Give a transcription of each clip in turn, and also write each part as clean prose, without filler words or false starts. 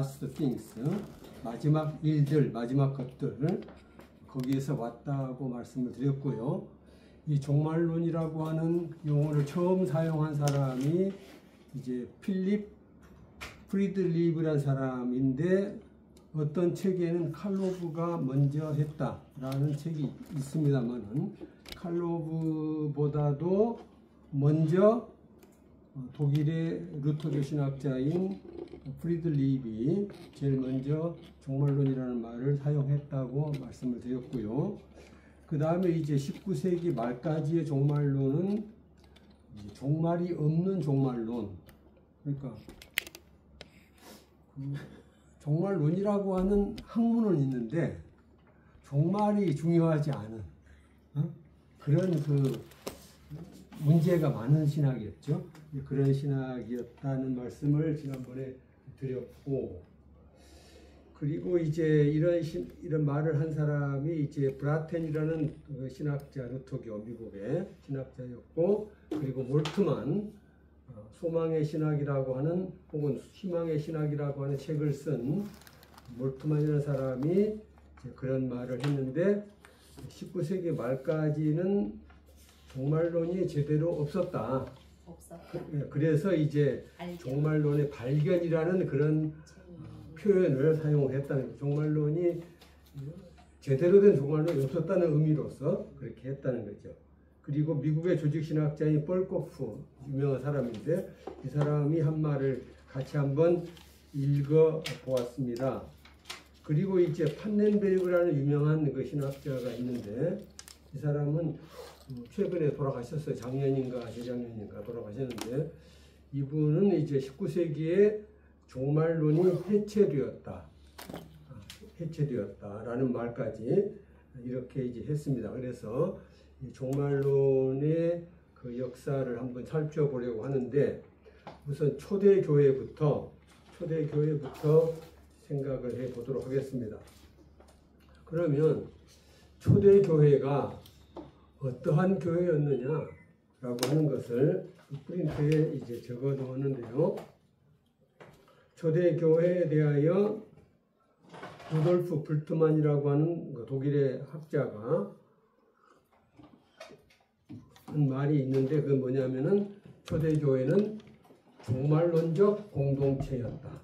last things, 마지막 일들, 마지막 것들, 거기에서 왔다고 말씀을 드렸고요. 이 종말론이라고 하는 용어를 처음 사용한 사람이 이제 필립 프리드리브라는 사람인데, 어떤 책에는 칼로브가 먼저 했다라는 책이 있습니다만은, 칼로브보다도 먼저 독일의 루터교 신학자인 프리드리브이 제일 먼저 종말론이라는 말을 사용했다고 말씀을 드렸고요. 그 다음에 이제 19세기 말까지의 종말론은 종말이 없는 종말론, 그러니까 종말론이라고 하는 학문은 있는데 종말이 중요하지 않은 그런 문제가 많은 신학이었죠. 그런 신학이었다는 말씀을 지난번에 드렸고, 그리고 이제 이런 말을 한 사람이 이제 브라텐이라는 신학자, 루터교 미국의 신학자였고, 그리고 몰트만 소망의 신학이라고 하는 혹은 희망의 신학이라고 하는 책을 쓴 몰트만이라는 사람이 그런 말을 했는데, 19세기 말까지는 종말론이 제대로 없었다. 그래서 이제 종말론의 발견이라는 그런 표현을 사용했다는 거예요. 종말론이 제대로 된 종말론이 없었다는 의미로서 그렇게 했다는 거죠. 그리고 미국의 조직신학자인 뻘코프, 유명한 사람인데, 이 사람이 한 말을 같이 한번 읽어보았습니다. 그리고 이제 판넨베르그라는 유명한 그 신학자가 있는데, 이 사람은 최근에 돌아가셨어요. 작년인가 재작년인가 돌아가셨는데, 이분은 이제 19세기에 종말론이 해체되었다라는 말까지 이렇게 이제 했습니다. 그래서 이 종말론의 그 역사를 한번 살펴보려고 하는데, 우선 초대교회부터 생각을 해 보도록 하겠습니다. 그러면 초대교회가 어떠한 교회였느냐라고 하는 것을 프린트에 이제 적어 놓았는데요. 초대교회에 대하여 루돌프 불트만이라고 하는 독일의 학자가 한 말이 있는데, 그건 뭐냐면은 초대교회는 종말론적 공동체였다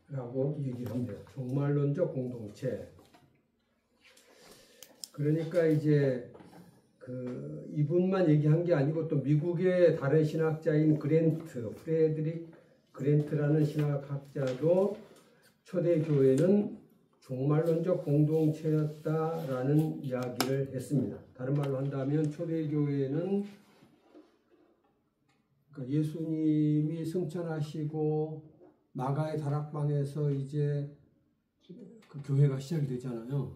라고 얘기를 합니다. 종말론적 공동체. 그러니까 이제 이분만 얘기한 게 아니고, 또 미국의 다른 신학자인 프레드릭 그랜트라는 신학학자도 초대교회는 종말론적 공동체였다라는 이야기를 했습니다. 다른 말로 한다면 초대교회는 예수님이 승천하시고 마가의 다락방에서 이제 그 교회가 시작이 되잖아요.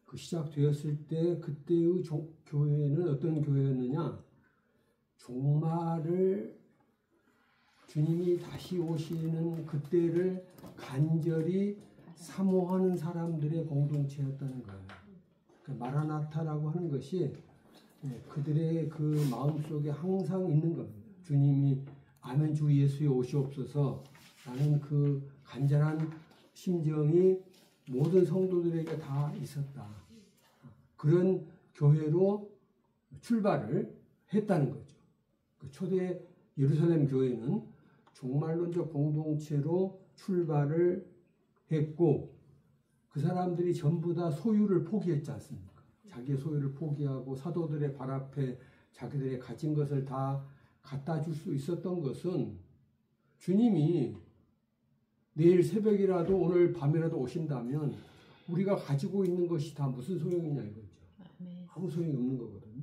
그 시작되었을 때 그때의 교회는 어떤 교회였느냐? 종말을 주님이 다시 오시는 그때를 간절히 사모하는 사람들의 공동체였다는 거예요. 그러니까 마라나타라고 하는 것이 그들의 그 마음속에 항상 있는 겁니다. 주님이 아멘 주 예수에 오시옵소서 라는 그 간절한 심정이 모든 성도들에게 다 있었다. 그런 교회로 출발을 했다는 거죠. 그 초대 예루살렘 교회는 종말론적 공동체로 출발을 했고, 그 사람들이 전부 다 소유를 포기했지 않습니까? 자기의 소유를 포기하고 사도들의 발 앞에 자기들의 가진 것을 다 갖다 줄 수 있었던 것은, 주님이 내일 새벽이라도 오늘 밤이라도 오신다면 우리가 가지고 있는 것이 다 무슨 소용이냐 이거죠. 아무 소용이 없는 거거든요.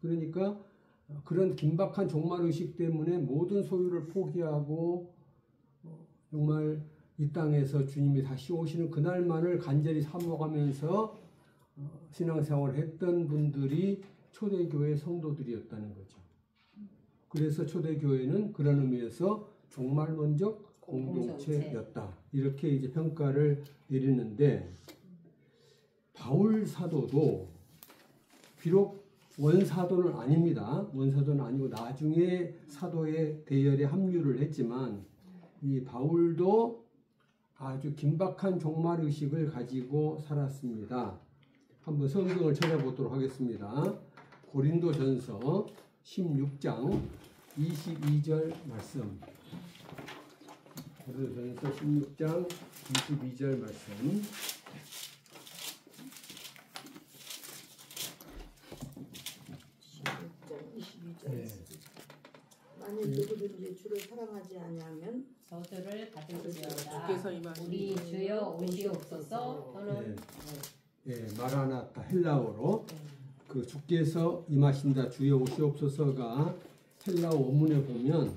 그러니까 그런 긴박한 종말의식 때문에 모든 소유를 포기하고 정말 이 땅에서 주님이 다시 오시는 그날만을 간절히 사모하면서 신앙생활을 했던 분들이 초대교회 성도들이었다는 거죠. 그래서 초대교회는 그런 의미에서 종말론적 공동체였다. 이렇게 이제 평가를 내리는데, 바울 사도도 비록 원사도는 아닙니다. 원사도는 아니고 나중에 사도의 대열에 합류를 했지만, 이 바울도 아주 긴박한 종말 의식을 가지고 살았습니다. 한번 성경을 찾아보도록 하겠습니다. 고린도전서 16장 22절 말씀. 고린도전서 16장 22절 말씀. 22절. 네. 만일 누구든지 주를 사랑하지 아니하면 저주를 받을지어다. 주께서 임하시니 우리 주여 오시옵소서. 또는 마라나타 헬라어로 그 주께서 임하신다 주여 오시옵소서가 헬라어 원문에 보면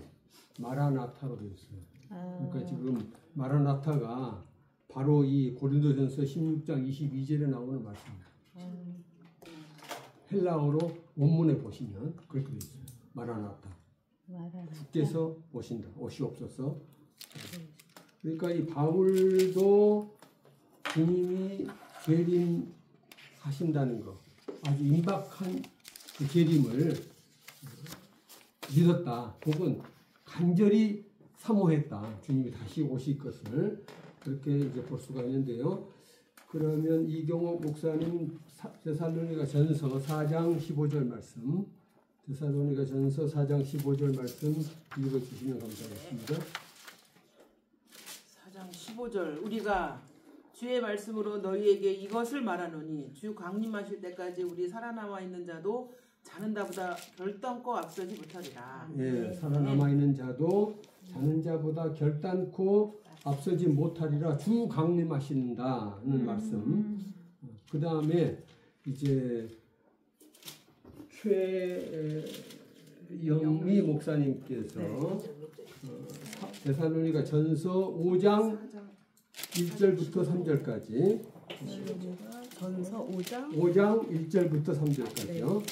마라나타로 되어 있어요. 그러니까 지금 마라나타가 바로 이 고린도전서 16장 22절에 나오는 말씀입니다. 헬라어로 원문에 보시면 그렇게 되어 있어요. 마라나타. 주께서 오신다. 오시옵소서. 그러니까 이 바울도 주님이 재림하신다는 것, 아주 임박한 그 재림을 믿었다. 혹은 간절히 사모했다. 주님이 다시 오실 것을 그렇게 이제 볼 수가 있는데요. 그러면 이경옥 목사님 데살로니가 전서 4장 15절 말씀, 데살로니가 전서 4장 15절 말씀 읽어주시면 감사하겠습니다. 4장 15절 우리가 주의 말씀으로 너희에게 이것을 말하노니 주 강림하실 때까지 우리 살아남아 있는 자도 자는 자보다 결단코 앞서지 못하리라. 예, 살아남아 있는 자도 자는 자보다 결단코 앞서지 못하리라. 주 강림하신다는 말씀. 그 다음에 이제 최영미 목사님께서 데살로니가 전서 5장 1절부터 3절까지 전서 5장 1절부터 3절까지요.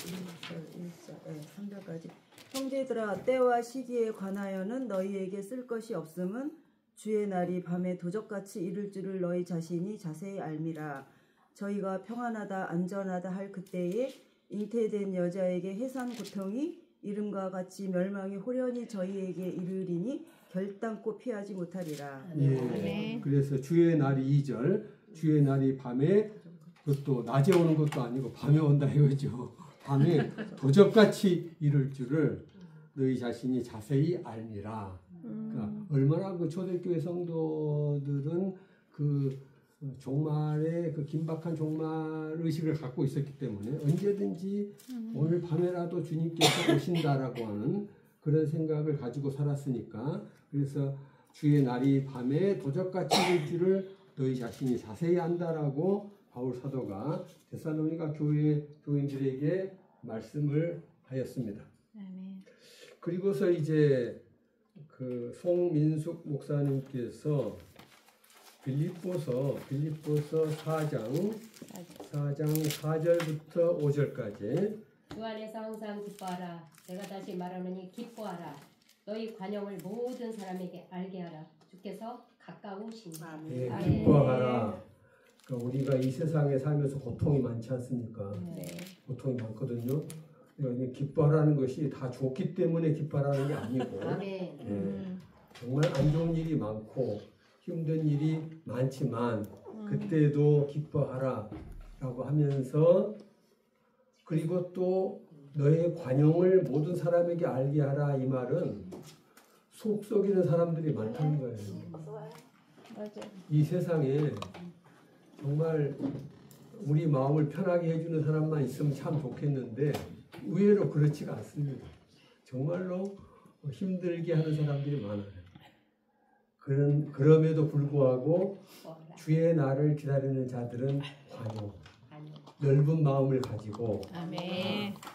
3절까지 형제들아 때와 시기에 관하여는 너희에게 쓸 것이 없음은 주의 날이 밤에 도적같이 이를 줄을 너희 자신이 자세히 알미라. 저희가 평안하다 안전하다 할 그때에 잉태된 여자에게 해산 고통이 이름과 같이 멸망이 호련히 저희에게 이르리니 결단코 피하지 못하리라. 예. 그래서 주의 날이 2절, 주의 날이 밤에 그것도 낮에 오는 것도 아니고 밤에 온다 이거죠. 밤에 도적같이 이룰 줄을 너희 자신이 자세히 알미라. 그러니까 얼마나 그 초대교회 성도들은 그 종말의 그 긴박한 종말 의식을 갖고 있었기 때문에 언제든지 오늘 밤에라도 주님께서 오신다라고 하는 그런 생각을 가지고 살았으니까, 그래서 주의 날이 밤에 도적같이 일 줄을 너희 자신이 자세히 안다라고 바울 사도가 데살로니가 교인들에게 말씀을 하였습니다. 그리고서 이제 그 송민숙 목사님께서 빌립보서 4장 4절부터 5절까지 주 안에서 항상 기뻐하라. 내가 다시 말하노니 기뻐하라. 너희 관용을 모든 사람에게 알게 하라. 주께서 가까우시니. 예, 기뻐하라. 그러니까 우리가 이 세상에 살면서 고통이 많지 않습니까? 고통이 많거든요. 그러니까 기뻐하라는 것이 다 좋기 때문에 기뻐하라는 게 아니고 정말 안 좋은 일이 많고 힘든 일이 많지만 그때도 기뻐하라 라고 하면서, 그리고 또 너의 관용을 모든 사람에게 알게 하라, 이 말은 속 썩이는 사람들이 많다는 거예요. 이 세상에 정말 우리 마음을 편하게 해주는 사람만 있으면 참 좋겠는데 의외로 그렇지가 않습니다. 정말로 힘들게 하는 사람들이 많아요. 그럼에도 불구하고 주의 날을 기다리는 자들은 관용, 넓은 마음을 가지고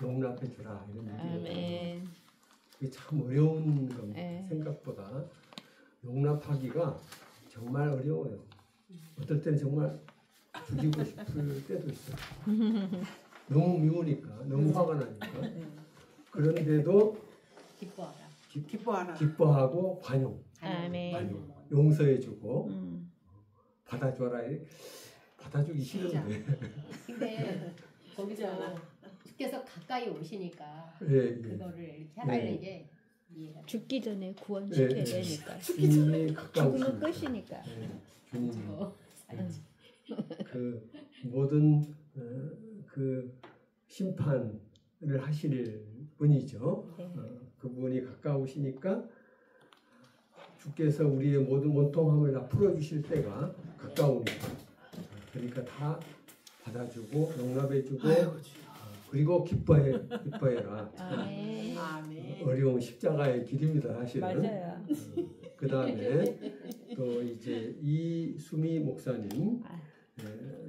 용납해 주라, 이런 얘기예요. 그게 참 어려운 겁니다. 생각보다 용납하기가 정말 어려워요. 어떨 때는 정말 죽이고 싶을 때도 있어요. 너무 미우니까, 너무 화가 나니까. 그런데도 기뻐하고 관용, 용서해주고 받아줘라. 받아주기 싫은데. 근데 거기서 주께서 가까이 오시니까 예. 그거를 이렇게 하라는 게 이해가 죽기 전에 구원시켜야 되니까. 주님이 가까우시니까. 죽으면 끝이니까. 그 모든 그 심판을 하실 분이죠. 그분이 가까우시니까 주께서 우리의 모든 원통함을 다 풀어주실 때가 가까우니까 그러니까 다 받아주고 용납해주고 그리고 기뻐해라. 아멘. 어려운 십자가의 길입니다, 사실은. 맞아요. 그 다음에 또 이제 이수미 목사님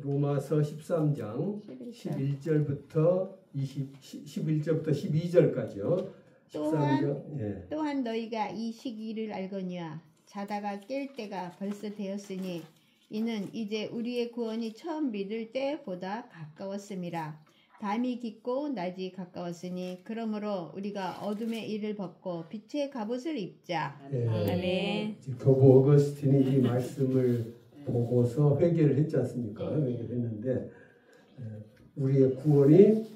로마서 13장 11절부터 12절까지요. 13절. 또한 너희가 이 시기를 알거니와 자다가 깰 때가 벌써 되었으니 이는 이제 우리의 구원이 처음 믿을 때보다 가까웠음이라. 밤이 깊고 낮이 가까웠으니 그러므로 우리가 어둠의 일을 벗고 빛의 갑옷을 입자. 아멘. 교부 어거스틴이 이 말씀을 보고서 회개를 했지 않습니까? 회개를 했는데 우리의 구원이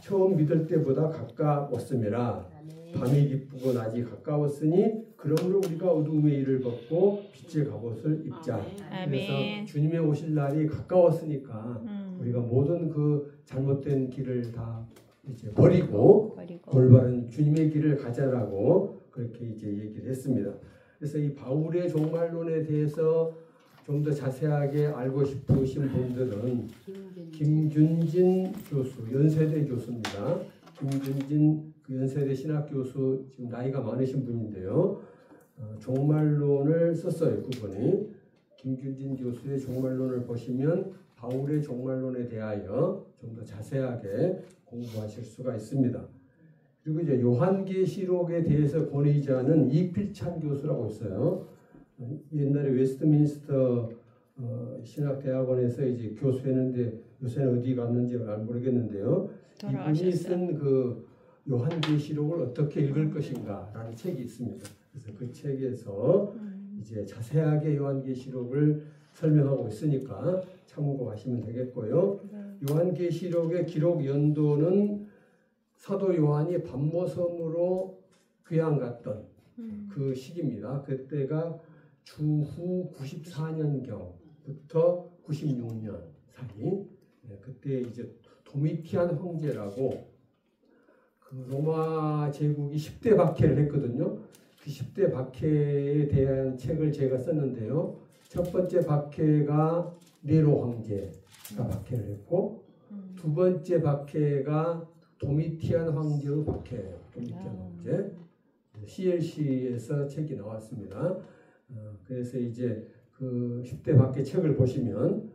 처음 믿을 때보다 가까웠음이라. 밤이 기쁘고 낮이 가까웠으니 그러므로 우리가 어두움의 일을 벗고 빛의 갑옷을 입자. 그래서 주님의 오실 날이 가까웠으니까 우리가 모든 그 잘못된 길을 다 이제 버리고 올바른 주님의 길을 가자라고 그렇게 이제 얘기를 했습니다. 그래서 이 바울의 종말론에 대해서 좀 더 자세하게 알고 싶으신 분들은 김균진 교수, 연세대 교수입니다. 김균진 그 연세대 신학 교수 지금 나이가 많으신 분인데요. 종말론을 썼어요, 그분이. 김균진 교수의 종말론을 보시면 바울의 종말론에 대하여 좀 더 자세하게 공부하실 수가 있습니다. 그리고 이제 요한계시록에 대해서 권위자는 이필찬 교수라고 있어요. 옛날에 웨스트민스터 신학대학원에서 이제 교수했는데 요새는 어디 갔는지 잘 모르겠는데요. 이분이 쓴 그 요한계시록을 어떻게 읽을 것인가라는 책이 있습니다. 그래서 그 책에서 이제 자세하게 요한계시록을 설명하고 있으니까 참고하시면 되겠고요. 요한계시록의 기록 연도는 사도 요한이 반모섬으로 귀양 갔던 그 시기입니다. 그때가 주후 94년경부터 96년 사이. 그때 이제 도미티안 황제라고 그 로마 제국이 10대 박해를 했거든요. 그 10대 박해에 대한 책을 제가 썼는데요. 첫 번째 박해가 네로 황제가 박해를 했고 두 번째 박해가 도미티안 황제의 박해예요. 도미티안 황제. CLC에서 책이 나왔습니다. 그래서 이제 그 10대 박해 책을 보시면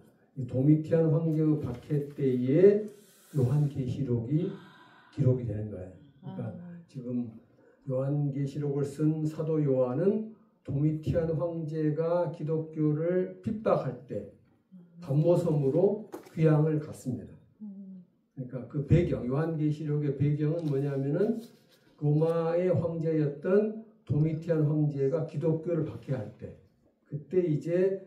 도미티안 황제의 박해 때에 요한계시록이 기록이 되는 거예요. 그러니까 지금 요한계시록을 쓴 사도 요한은 도미티안 황제가 기독교를 핍박할 때 반모섬으로 귀양을 갔습니다. 그러니까 그 배경, 요한계시록의 배경은 뭐냐면은 로마의 황제였던 도미티안 황제가 기독교를 박해할 때 그때 이제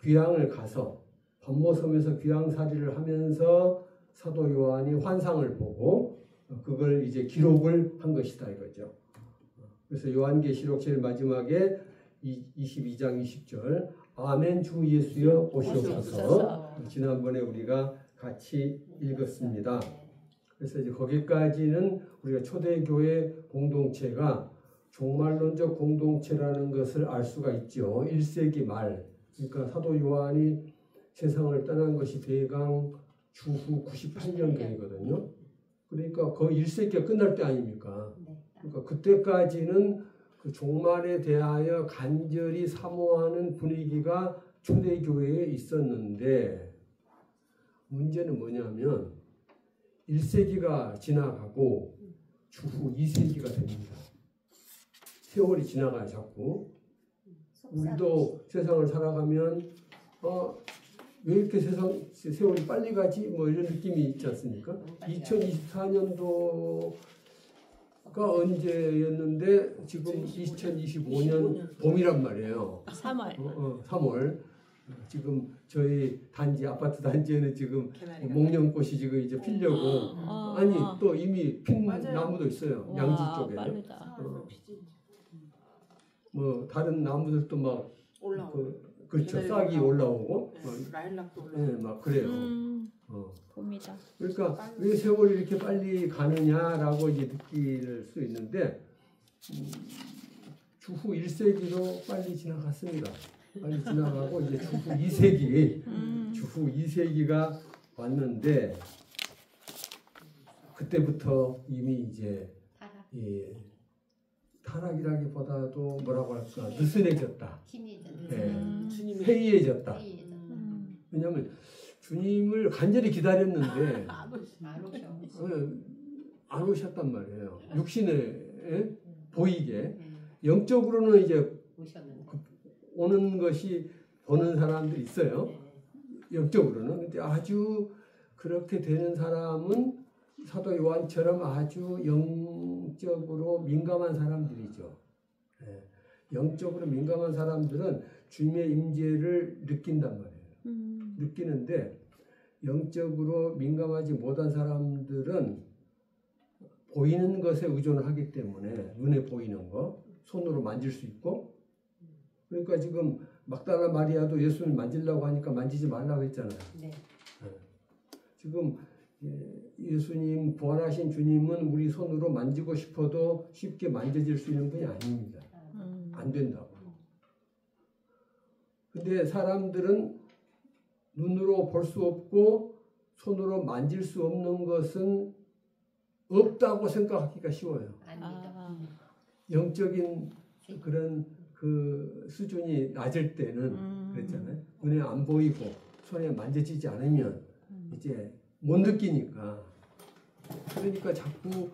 귀양을 가서 반모섬에서 귀양살이를 하면서 사도 요한이 환상을 보고 그걸 이제 기록을 한 것이다 이거죠. 그래서 요한계시록 제일 마지막에 22장 20절 아멘 주 예수여 오시옵소서. 지난번에 우리가 같이 읽었습니다. 그래서 이제 거기까지는 우리가 초대교회 공동체가 종말론적 공동체라는 것을 알 수가 있죠. 1세기 말, 그러니까 사도 요한이 세상을 떠난 것이 대강 주후 98년경이거든요. 그러니까 거의 1세기가 끝날 때 아닙니까? 그러니까 그때까지는 그 종말에 대하여 간절히 사모하는 분위기가 초대교회에 있었는데 문제는 뭐냐면 1세기가 지나가고 주후 2세기가 됩니다. 세월이 지나가요 자꾸. 우리도 세상을 살아가면 왜 이렇게 세월이 빨리 가지? 뭐 이런 느낌이 있지 않습니까? 2024년도가 언제였는데 지금 2025년 봄이란 말이에요. 3월. 3월. 지금 저희 단지 아파트 단지에는 지금 목련꽃이 지금 이제 피려고 아니 또 이미 핀 나무도 있어요. 양지 쪽에. 빠르다. 뭐 다른 나무들도 막 그렇죠. 옛날에 싹이 올라오고 라일락도 예, 올라오고. 막 그래요. 어. 봅니다. 그러니까 왜 세월이 이렇게 빨리 가느냐라고 이제 느낄 수 있는데 주후 1세기로 빨리 지나갔습니다. 빨리 지나가고 이제 주후 2세기 주후 2세기가 왔는데 그때부터 이미 이제 타락, 이 타락이라기보다도 뭐라고 할까 느슨해졌다. 희미해졌네. 예, 주님이 해이해졌다. 희미해졌다. 왜냐하면 주님을 간절히 기다렸는데 안 오시. 안 오셔. 안 오셨단 말이에요. 육신에 보이게 네. 영적으로는 이제 오셨는데. 오는 것이 보는 사람들이 있어요. 네. 영적으로는. 근데 아주 그렇게 되는 사람은 사도 요한처럼 아주 영적으로 민감한 사람들이죠. 예. 영적으로 민감한 사람들은 주님의 임재를 느낀단 말이에요. 느끼는데 영적으로 민감하지 못한 사람들은 보이는 것에 의존을 하기 때문에 눈에 보이는 거, 손으로 만질 수 있고 그러니까 지금 막달라 마리아도 예수를 만지려고 하니까 만지지 말라고 했잖아요. 네. 지금 예수님 부활하신 주님은 우리 손으로 만지고 싶어도 쉽게 만져질 수 있는 분이 아닙니다. 안 된다고. 근데 사람들은 눈으로 볼 수 없고 손으로 만질 수 없는 것은 없다고 생각하기가 쉬워요. 아닙니다. 영적인 그런 그 수준이 낮을 때는 그랬잖아요. 눈에 안 보이고 손에 만져지지 않으면 이제 못 느끼니까. 그러니까 자꾸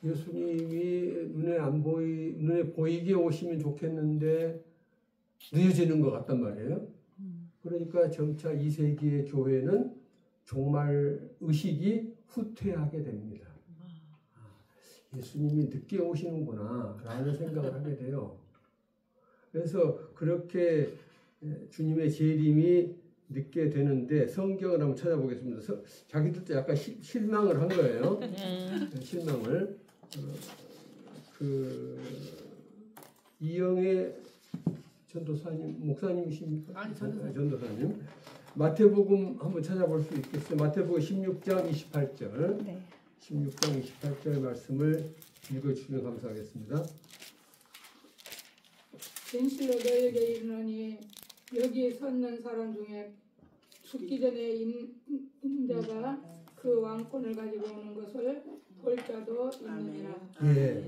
예수님이 눈에 보이게 오시면 좋겠는데 늦어지는 것 같단 말이에요. 그러니까 점차 2세기의 교회는 종말 의식이 후퇴하게 됩니다. 예수님이 늦게 오시는구나 라는 생각을 하게 돼요. 그래서 그렇게 주님의 재림이 늦게 되는데 성경을 한번 찾아보겠습니다. 자기들도 약간 실망을 한 거예요. 실망을. 이영애 전도사님, 목사님이십니까? 아니, 전도사님. 전도사님. 마태복음 한번 찾아볼 수 있겠어요? 마태복음 16장 28절. 네. 16장 28절 말씀을 읽어주시면 감사하겠습니다. 진실로 너에게 이르노니 여기 섰는 사람 중에 죽기 전에 인자가 그 왕권을 가지고 오는 것을 볼 자도 있느니라. 예,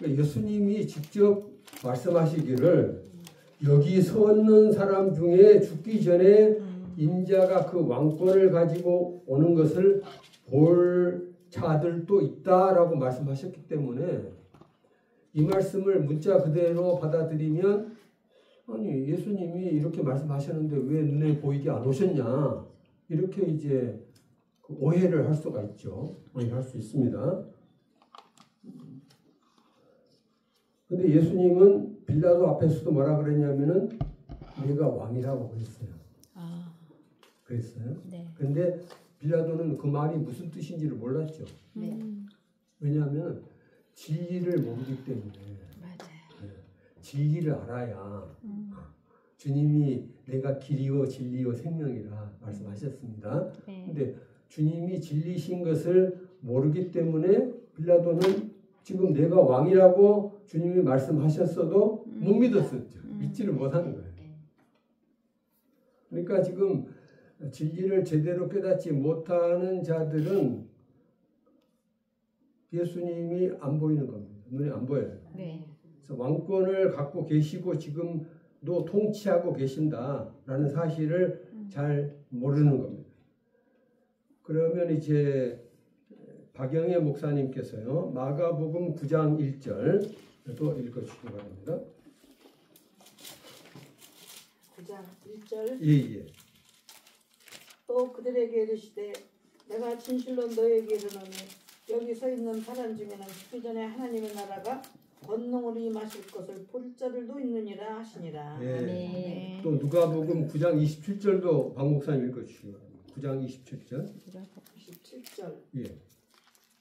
예수님이 직접 말씀하시기를 여기 섰는 사람 중에 죽기 전에 인자가 그 왕권을 가지고 오는 것을 볼 자들도 있다라고 말씀하셨기 때문에 이 말씀을 문자 그대로 받아들이면 아니 예수님이 이렇게 말씀하셨는데 왜 눈에 보이게 안 오셨냐 이렇게 이제 오해를 할 수가 있죠. 오해할 수 있습니다. 근데 예수님은 빌라도 앞에서도 뭐라 그랬냐면은 내가 왕이라고 그랬어요. 그랬어요. 네. 근데 빌라도는 그 말이 무슨 뜻인지를 몰랐죠. 네. 왜냐하면 진리를 모르기 때문에. 맞아요. 진리를 알아야 주님이 내가 길이요 진리요 생명이라 말씀하셨습니다. 네. 근데 주님이 진리신 것을 모르기 때문에 빌라도는 지금 내가 왕이라고 주님이 말씀하셨어도 못 믿었었죠. 믿지를 못하는 거예요. 그러니까 지금 진리를 제대로 깨닫지 못하는 자들은 예수님이 안 보이는 겁니다. 눈에 안 보여요. 네. 그래서 왕권을 갖고 계시고 지금도 통치하고 계신다라는 사실을 잘 모르는 겁니다. 그러면 이제 박영애 목사님께서요. 마가복음 9장 1절도 읽어주시기 바랍니다. 9장 1절 예. 또 그들에게 이르시되 내가 진실로 너에게 이르노니 여기 서 있는 사람 중에는 죽기 전에 하나님의 나라가 권능으로 임하실 것을 볼 자들도 있느니라 하시니라. 예. 네. 또 누가복음 9장 27절도 박 목사님 읽어주시기 바랍니다. 9장 27절. 27절 예.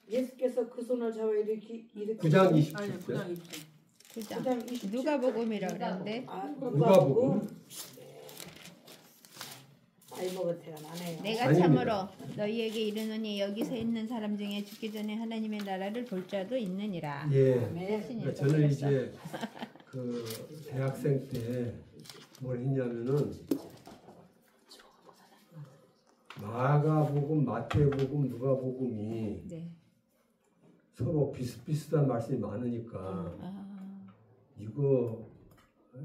예수께서 그 손을 잡아 일으키시니 9장 아니 27절. 9장 20절. 9장 27절 누가복음이라 그러는데 아, 누가복음. 못해요. 안 해요. 내가 아닙니다. 참으로 너희에게 이르노니 여기서 있는 사람 중에 죽기 전에 하나님의 나라를 볼 자도 있느니라. 예. 네. 그러니까 저는 이제 그 대학생 때 뭘 했냐면은 마가복음, 마태복음, 누가복음이 네. 서로 비슷비슷한 말씀이 많으니까 이거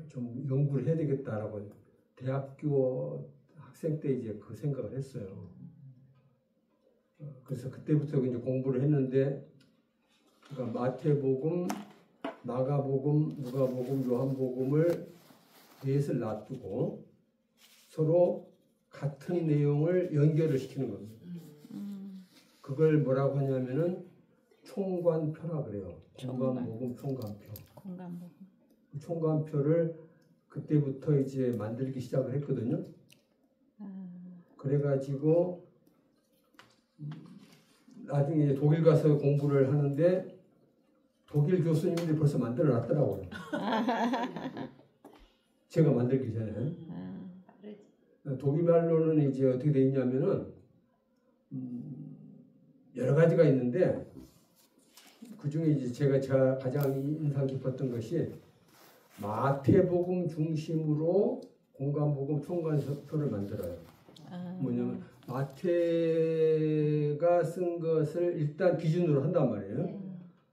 좀 연구를 해야 되겠다라고 대학교 학생 때 이제 그 생각을 했어요. 그래서 그때부터 이제 공부를 했는데, 그러니까 마태복음, 마가복음, 누가복음, 요한복음을 넷을 놔두고 서로 같은 내용을 연결을 시키는 겁니다. 그걸 뭐라고 하냐면은 총관표라 그래요. 공관복음 총관표. 공간복음. 총관표를 그때부터 이제 만들기 시작을 했거든요. 그래가지고 나중에 이제 독일 가서 공부를 하는데 독일 교수님들이 벌써 만들어 놨더라고요. 제가 만들기 전에. 독일말로는 이제 어떻게 돼 있냐면은 여러 가지가 있는데 그 중에 이제 제가 가장 인상 깊었던 것이 마태복음 중심으로 공관복음 총관표를 만들어요. 뭐냐면 마태가 쓴 것을 일단 기준으로 한단 말이에요.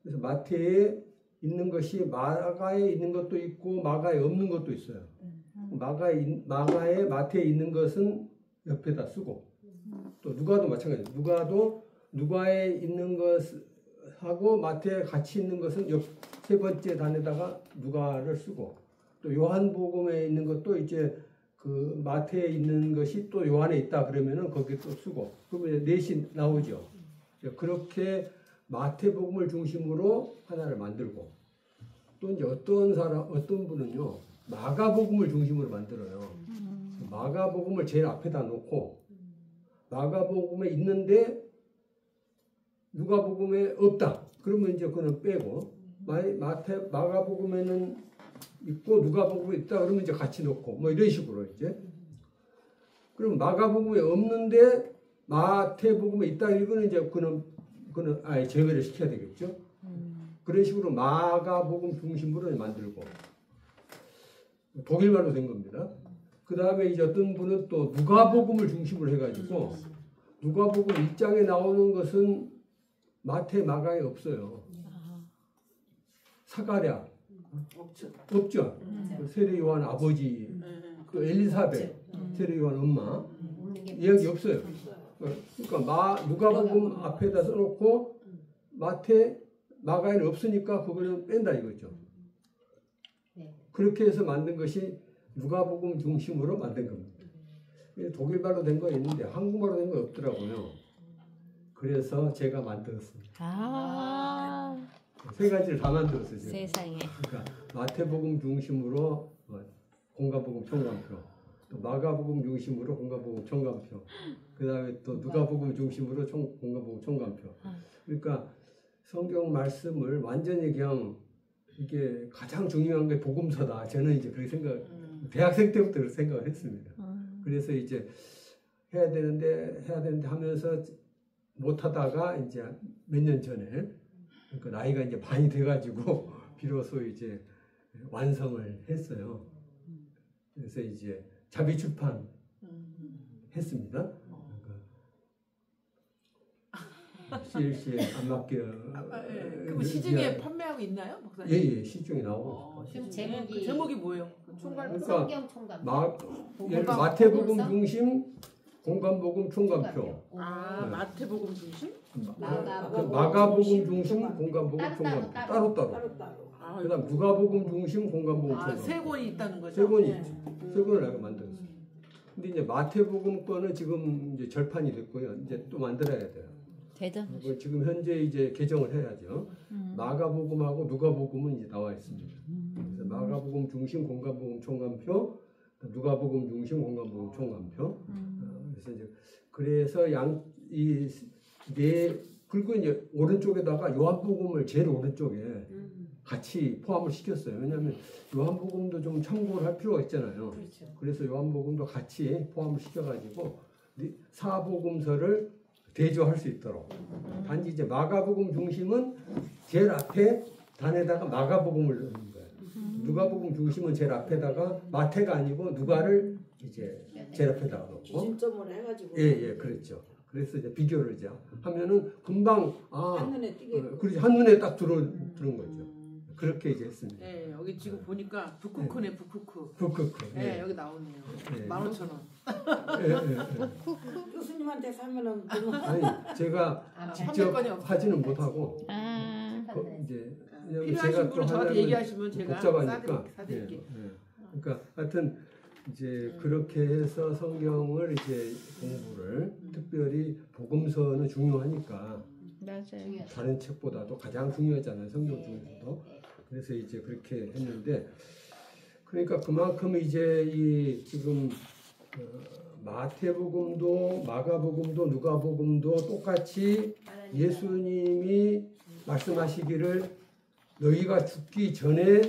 그래서 마태에 있는 것이 마가에 있는 것도 있고 마가에 없는 것도 있어요. 마태에 있는 것은 옆에다 쓰고, 또 누가도 마찬가지예요. 누가에 있는 것하고 마태에 같이 있는 것은 옆 세 번째 단에다가 누가를 쓰고, 또 요한복음에 있는 것도 이제 그 마태에 있는 것이 또 요한에 있다 그러면은 거기에 또 쓰고, 그러면 넷이 나오죠. 그렇게 마태복음을 중심으로 하나를 만들고, 또 이제 어떤 분은요 마가복음을 중심으로 만들어요. 마가복음을 제일 앞에다 놓고 마가복음에 있는데 누가복음에 없다. 그러면 이제 그거는 빼고, 마가복음에는 있고 누가복음에 있다. 그러면 이제 같이 놓고, 뭐 이런 식으로 이제. 그럼 마가복음에 없는데 마태복음에 있다. 이거는 이제 그거는 아예 제거를 시켜야 되겠죠. 그런 식으로 마가복음 중심으로 만들고, 독일말로 된 겁니다. 그 다음에 이제 어떤 분은 또 누가복음을 중심으로 해가지고 누가복음 1장에 나오는 것은 마태, 마가에 없어요. 사가랴 없죠. 세례 요한 아버지, 그 엘리사벳, 세례 요한 엄마 이야기 없어요. 그러니까 누가복음 앞에다 써놓고 마태, 마가에는 없으니까 그거는 뺀다 이거죠. 그렇게 해서 만든 것이 누가복음 중심으로 만든 겁니다. 독일말로 된 거 있는데 한국말로 된 거 없더라고요. 그래서 제가 만들었습니다. 세 가지를 다 만들었어요. 제가. 세상에. 그러니까 마태복음 중심으로 공관복음 총관표, 또 마가복음 중심으로 공관복음 총관표, 그 다음에 또 누가복음 중심으로 공관복음 총관표. 그러니까 성경 말씀을 완전히 그냥 이게 가장 중요한 게 복음서다. 저는 이제 그렇게 대학생 때부터 그렇게 생각을 했습니다. 그래서 이제 해야 되는데 하면서 못하다가 이제 몇 년 전에, 그러니까 나이가 이제 많이 돼가지고 비로소 이제 완성을 했어요. 그래서 이제 자비출판 했습니다. CLC에 안 맡겨. 그럼 시중에 판매하고 있나요, 목사님? 예, 시중에 나오고. 그럼 제목이 뭐예요? 총괄 성경 총관. 마태복음 중심, 공관복음 총관표. 마태복음 중심? 마가복음 중심, 공관복음 총관표. 따로따로. 그다음 누가복음 중심, 공관복음 총관표. 세 권이 있다는 거죠? 세 권이 있죠. 세 권을 내가 만들었어요. 근데 이제 마태복음 거는 지금 이제 절판이 됐고요. 이제 또 만들어야 돼요. 지금 현재 이제 개정을 해야죠. 마가복음하고 누가복음은 이제 나와 있습니다. 그래서 마가복음 중심 공관복음 총관표, 누가복음 중심 공관복음 총관표. 그래서 그리고 이제 오른쪽에다가 요한복음을 제일 오른쪽에 같이 포함을 시켰어요. 왜냐하면 요한복음도 좀 참고를 할 필요가 있잖아요. 그렇죠. 그래서 요한복음도 같이 포함을 시켜가지고 사복음서를 대조할 수 있도록. 단지 이제 마가복음 중심은 제일 앞에 단에다가 마가복음을 넣는 거예요. 누가복음 중심은 제일 앞에다가 마태가 아니고 누가를 이제 제일 앞에다가 넣고. 기준점으로 해가지고. 예, 그렇죠. 그래서 이제 비교를 이제 하면은 금방 한눈에 띄게. 그렇지, 한눈에 딱 들은 거죠. 그렇게 이제 했습니다. 네, 여기 지금 보니까 북쿠크네, 북쿠크. 북크크. 네, 여기 나오네요. 예. 15,000원. 예. 교수님한테 사면은 좀 아니 제가 직접 판매권이 없어요. 하지는 못하고 아, 이제 왜냐면 필요하신 제가 또 분은 저한테 하려면 얘기하시면 제가 복잡하니까. 사드릴게요. 그러니까 하여튼 이제 그렇게 해서 성경을 이제 공부를 특별히 복음서는 중요하니까 맞아요. 다른 책보다도 가장 중요하잖아요. 성경 중에서도. 그래서 이제 그렇게 했는데 그러니까 그만큼 이제 이 지금 마태복음도 마가복음도 누가복음도 똑같이 예수님이 말씀하시기를 너희가 죽기 전에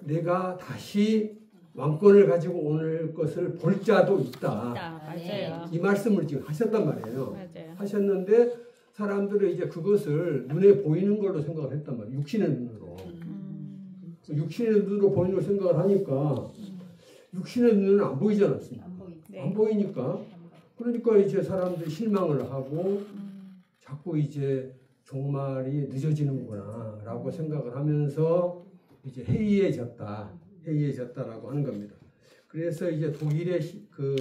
내가 다시 왕권을 가지고 오는 것을 볼 자도 있다. 맞아요. 이 말씀을 지금 하셨단 말이에요. 맞아요. 하셨는데 사람들은 이제 그것을 눈에 보이는 걸로 생각을 했단 말이에요. 육신의 눈으로. 육신의 눈으로 보이는 걸 생각을 하니까 육신의 눈은 안 보이지 않았습니까? 네. 안 보이니까 그러니까 이제 사람들이 실망을 하고 자꾸 이제 종말이 늦어지는구나 라고 생각을 하면서 이제 해이해졌다라고 하는 겁니다. 그래서 이제 독일의 그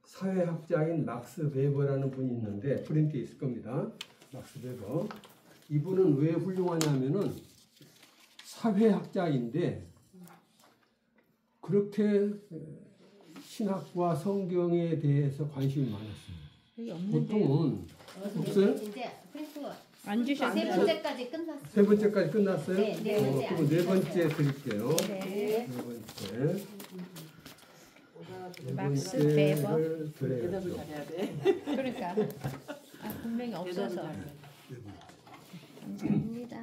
사회학자인 막스 베버라는 분이 있는데 프린트에 있을 겁니다. 막스 베버. 이분은 왜 훌륭하냐면은 사회학자인데 그렇게 신학과 성경에 대해서 관심이 많았어요. 여기 없는데요. 보통은 없어요? 이제 프린트 안 세 주셨어요? 번째까지 끝났어요. 세 번째까지 끝났어요? 네, 네 번째 그럼 네 번째 드릴게요. 네. 네 번째. 네 막스 번째를 대답을 드려야죠. 잘해야 돼. 그러니까 분명히 대답을 없어서. 잘해야 돼. 감사합니다.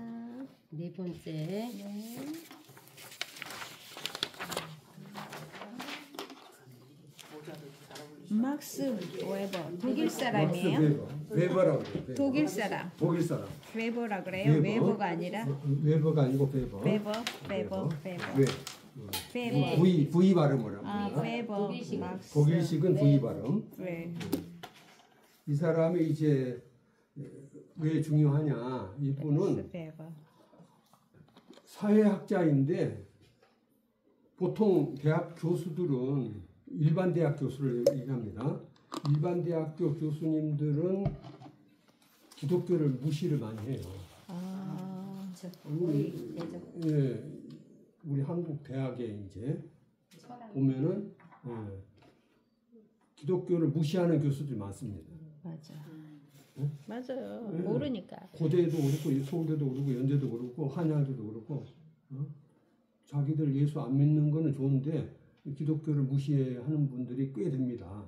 네 번째. 네. 모자도 잘 어울리시죠? 막스 웨버 독일 사람이에요? 막스 베버라고 그래요. 베버. 독일 사람. 독일 사람. 웨버라 그래요? 웨버. 웨버가 아니라 웨버가 아니고 베버. 웨버. 왜? 웨버. V 발음을 아, 합니다. 웨버. 독일식. 막스. 독일식은 V 발음. 네. 이 사람이 이제 왜 중요하냐? 이분은 막스 웨버. 사회학자인데 보통 대학 교수들은 일반 대학 교수를 얘기합니다. 일반 대학교 교수님들은 기독교를 무시를 많이 해요. 아, 우리, 우리 한국 대학에 이제 철학. 보면은 기독교를 무시하는 교수들이 많습니다. 맞아. 응? 맞아요. 네. 모르니까. 고대도 그렇고 서울대도 그렇고 연대도 그렇고 한양대도 그렇고 자기들 예수 안 믿는 거는 좋은데 기독교를 무시하는 분들이 꽤 됩니다.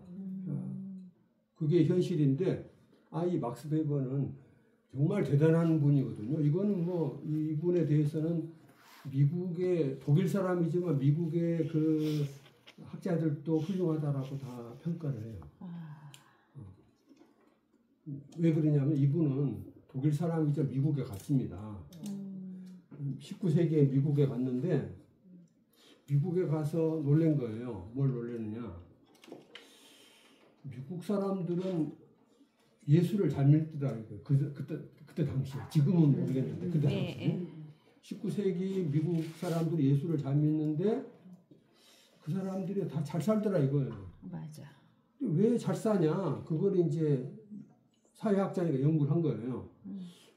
그게 현실인데 이 막스 베버는 정말 대단한 분이거든요. 이거는 뭐 이분에 대해서는 미국의 독일 사람이지만 미국의 그 학자들도 훌륭하다라고 다 평가를 해요. 왜 그러냐면 이분은 독일 사람이자 미국에 갔습니다. 19세기에 미국에 갔는데 미국에 가서 놀란 거예요. 뭘 놀랐느냐? 미국 사람들은 예수를 잘 믿더라. 그때 당시에. 지금은 모르겠는데 그때 당시에. 19세기 미국 사람들이 예수를 잘 믿는데 그 사람들이 다 잘 살더라 이거예요. 맞아. 왜 잘 사냐? 그걸 이제 사회학자니까 연구를 한 거예요.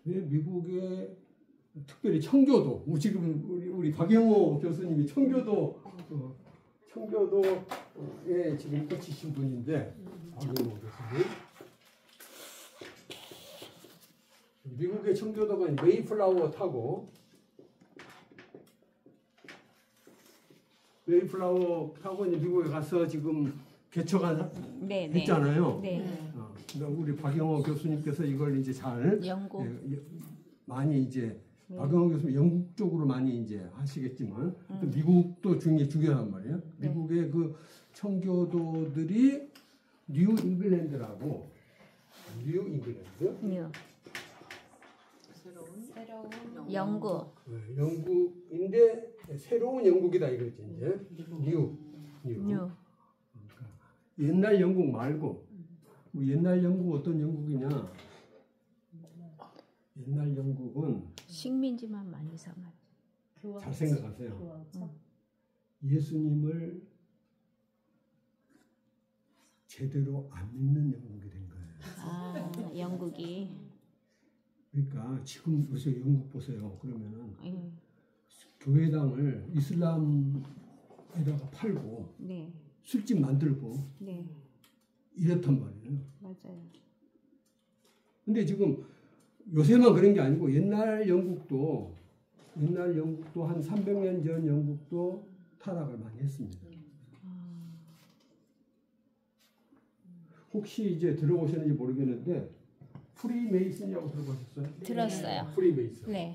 왜 미국의 특별히 청교도, 지금 우리 박영호 교수님이 청교도에 지금 꽂히신 분인데 박영호 교수님. 미국의 청교도가 메이플라워 타고 이제 미국에 가서 지금 개척한 네, 했잖아요. 네. 그러니까 우리 박영호 교수님께서 이걸 이제 잘 연구. 많이 이제 박영호 교수님 영국 쪽으로 많이 이제 하시겠지만 또 미국도 중요한 말이에요. 네. 미국의 그 청교도들이 뉴 잉글랜드라고 뉴 잉글랜드 뉴. 새로운 영국. 영국인데 새로운 영국이다 이거지 이제 뉴. 뉴. 옛날 영국 말고 뭐 옛날 영국 어떤 영국이냐? 옛날 영국은 식민지만 많이 삼았죠. 잘 생각하세요. 교황청. 예수님을 제대로 안 믿는 영국이 된 거예요. 아, 영국이. 그러니까 지금 요새 영국 보세요. 그러면은 예. 교회당을 이슬람에다가 팔고 네. 술집 만들고 네. 이렇단 말이에요. 맞아요. 근데 지금 요새만 그런 게 아니고 옛날 영국도 한 300년 전 영국도 타락을 많이 했습니다. 혹시 이제 들어보셨는지 모르겠는데 프리메이슨이라고 들어보셨어요? 들었어요. 프리메이슨. 네.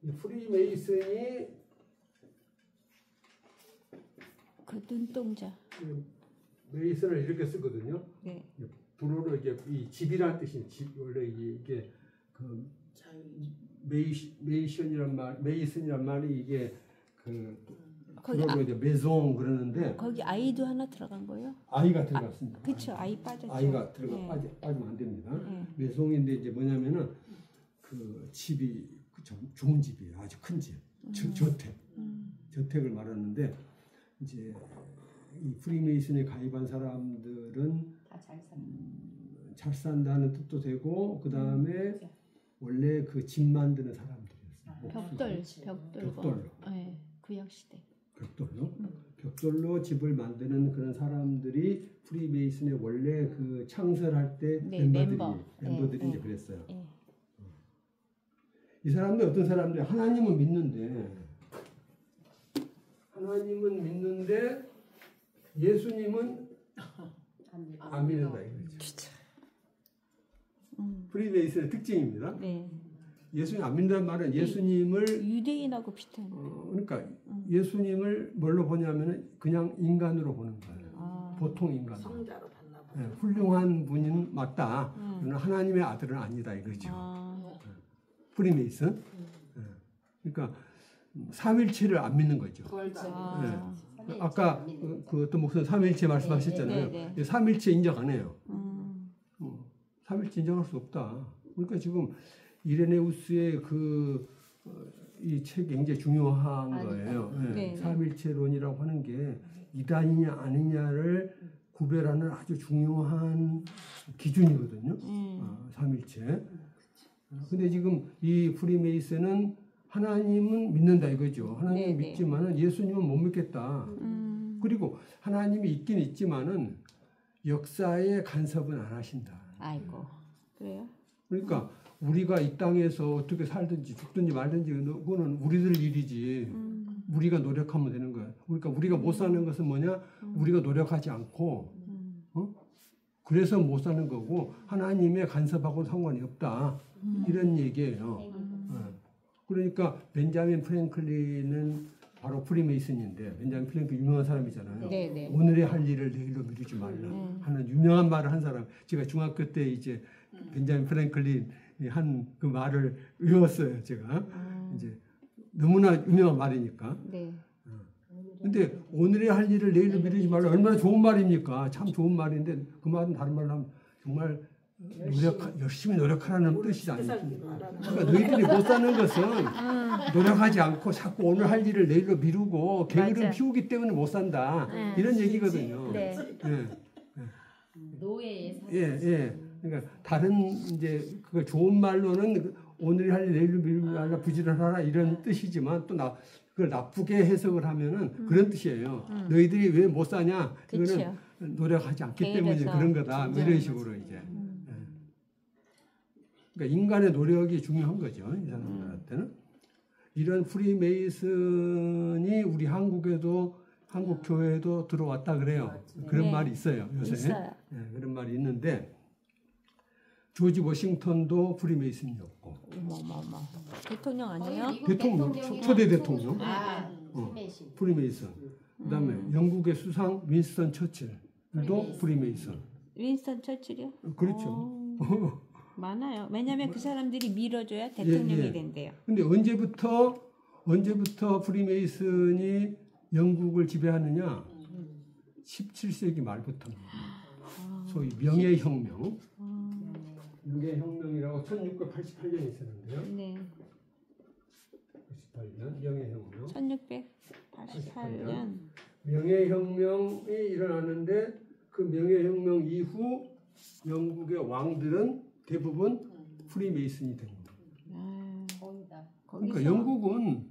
이 프리메이슨이 그 눈동자. 그 메이슨을 이렇게 쓰거든요. 네. 불어로 이게 이 집이라는 뜻이 원래 이게 그 메이슨이란 말이 이게 그 거기 불어로 이제 메송 그러는데 거기 아이도 하나 들어간 거요? 아이가 들어갔습니다. 그쵸, 아이 빠졌죠. 아이가 들어가 네. 빠지면 안 됩니다. 네. 메송인데 이제 뭐냐면은 그 집이 좋은 집이에요. 아주 큰 집, 저택을 말하는데 이제 이 프리메이슨에 가입한 사람들은 다 잘 사. 잘 산다는 뜻도 되고 그 다음에 원래 그 집 만드는 사람들이었어요. 벽돌로. 네, 구약 시대. 벽돌로 집을 만드는 그런 사람들이 프리메이슨의 원래 그 창설할 때 네, 멤버들이 네, 이제 그랬어요. 네. 이 사람들 어떤 사람들 하나님은 믿는데 예수님은 안 믿는다 이거죠. 프리메이슨의 특징입니다. 네. 예수님 안 믿는다는 말은 예수님을 유대인하고 비슷한. 그러니까 예수님을 뭘로 보냐면은 그냥 인간으로 보는 거예요. 보통 인간. 성자로 봤나 봐. 네, 훌륭한 분인 맞다. 그러나 하나님의 아들은 아니다 이거죠. 프리메이슨. 네. 그러니까 삼일체를 안 믿는 거죠. 네. 아까 그 어떤 목사님 삼일체 말씀하셨잖아요. 네. 삼일체 인정 안 해요. 삼일체 인정할 수 없다. 그러니까 지금 이레네우스의 이 책이 굉장히 중요한 거예요. 네. 삼일체론이라고 하는 게 이단이냐 아니냐를 구별하는 아주 중요한 기준이거든요. 삼일체. 근데 지금 이 프리메이슨은 하나님은 믿는다 이거죠. 하나님은 믿지만은 예수님은 못 믿겠다. 그리고 하나님이 있긴 있지만은 역사에 간섭은 안 하신다. 아이고. 그래요? 그러니까 우리가 이 땅에서 어떻게 살든지 죽든지 말든지 그거는 우리들 일이지. 우리가 노력하면 되는 거야. 그러니까 우리가 못 사는 것은 뭐냐? 우리가 노력하지 않고 그래서 못 사는 거고 하나님의 간섭하고는 상관이 없다. 이런 얘기예요. 그러니까 벤자민 프랭클린은 바로 프리메이슨인데 벤자민 프랭클린 유명한 사람이잖아요. 네. 오늘의 할 일을 내일로 미루지 말라 하는 유명한 말을 한 사람. 제가 중학교 때 이제 벤자민 프랭클린 한 그 말을 외웠어요. 제가 이제 너무나 유명한 말이니까. 네. 근데 오늘의 할 일을 내일로 미루지 말라 얼마나 좋은 말입니까? 참 좋은 말인데 그 말은 다른 말로 하면 정말 열심히 노력하라는 뜻이지 않습니까? 그러니까 너희들이 못 사는 것은 노력하지 않고 자꾸 오늘 할 일을 내일로 미루고 게으름 피우기 때문에 못 산다. 이런 얘기거든요. 네. 노예의 사. 그러니까 다른 이제 그걸 좋은 말로는 오늘 할 일 내일로 미루지 말라 부지런하라 이런 뜻이지만 또 그걸 나쁘게 해석을 하면은 그런 뜻이에요. 너희들이 왜 못 사냐? 이거는 노력하지 않기 때문에 그런 거다. 뭐 이런 식으로 이제. 그러니까 인간의 노력이 중요한 거죠. 이 사람들한테는. 이런 프리메이슨이 우리 한국에도 한국 교회에도 들어왔다 그래요. 그런 네. 말이 있어요. 요새. 있어요. 네, 그런 말이 있는데 조지 워싱턴도 프리메이슨이었고 어머머머. 대통령 아니에요? 거의 미국 대통령, 대통령이랑 초대 대통령. 아, 어. 프리메이슨. 프리메이슨. 그다음에 영국의 수상 윈스턴 처칠도 프리메이슨. 윈스턴 처칠이요? 그렇죠. 많아요. 왜냐하면 그 사람들이 밀어줘야 대통령이 예. 된대요. 근데 언제부터 프리메이슨이 영국을 지배하느냐? 17세기 말부터입니다. 소위 명예혁명. 명예혁명이라고 1688년에 있었는데요. 네. 88년 명예혁명. 1688년. 명예혁명이 일어났는데 그 명예혁명 이후 영국의 왕들은 대부분 프리메이슨이 된 겁니다. 거의 다. 그러니까 영국은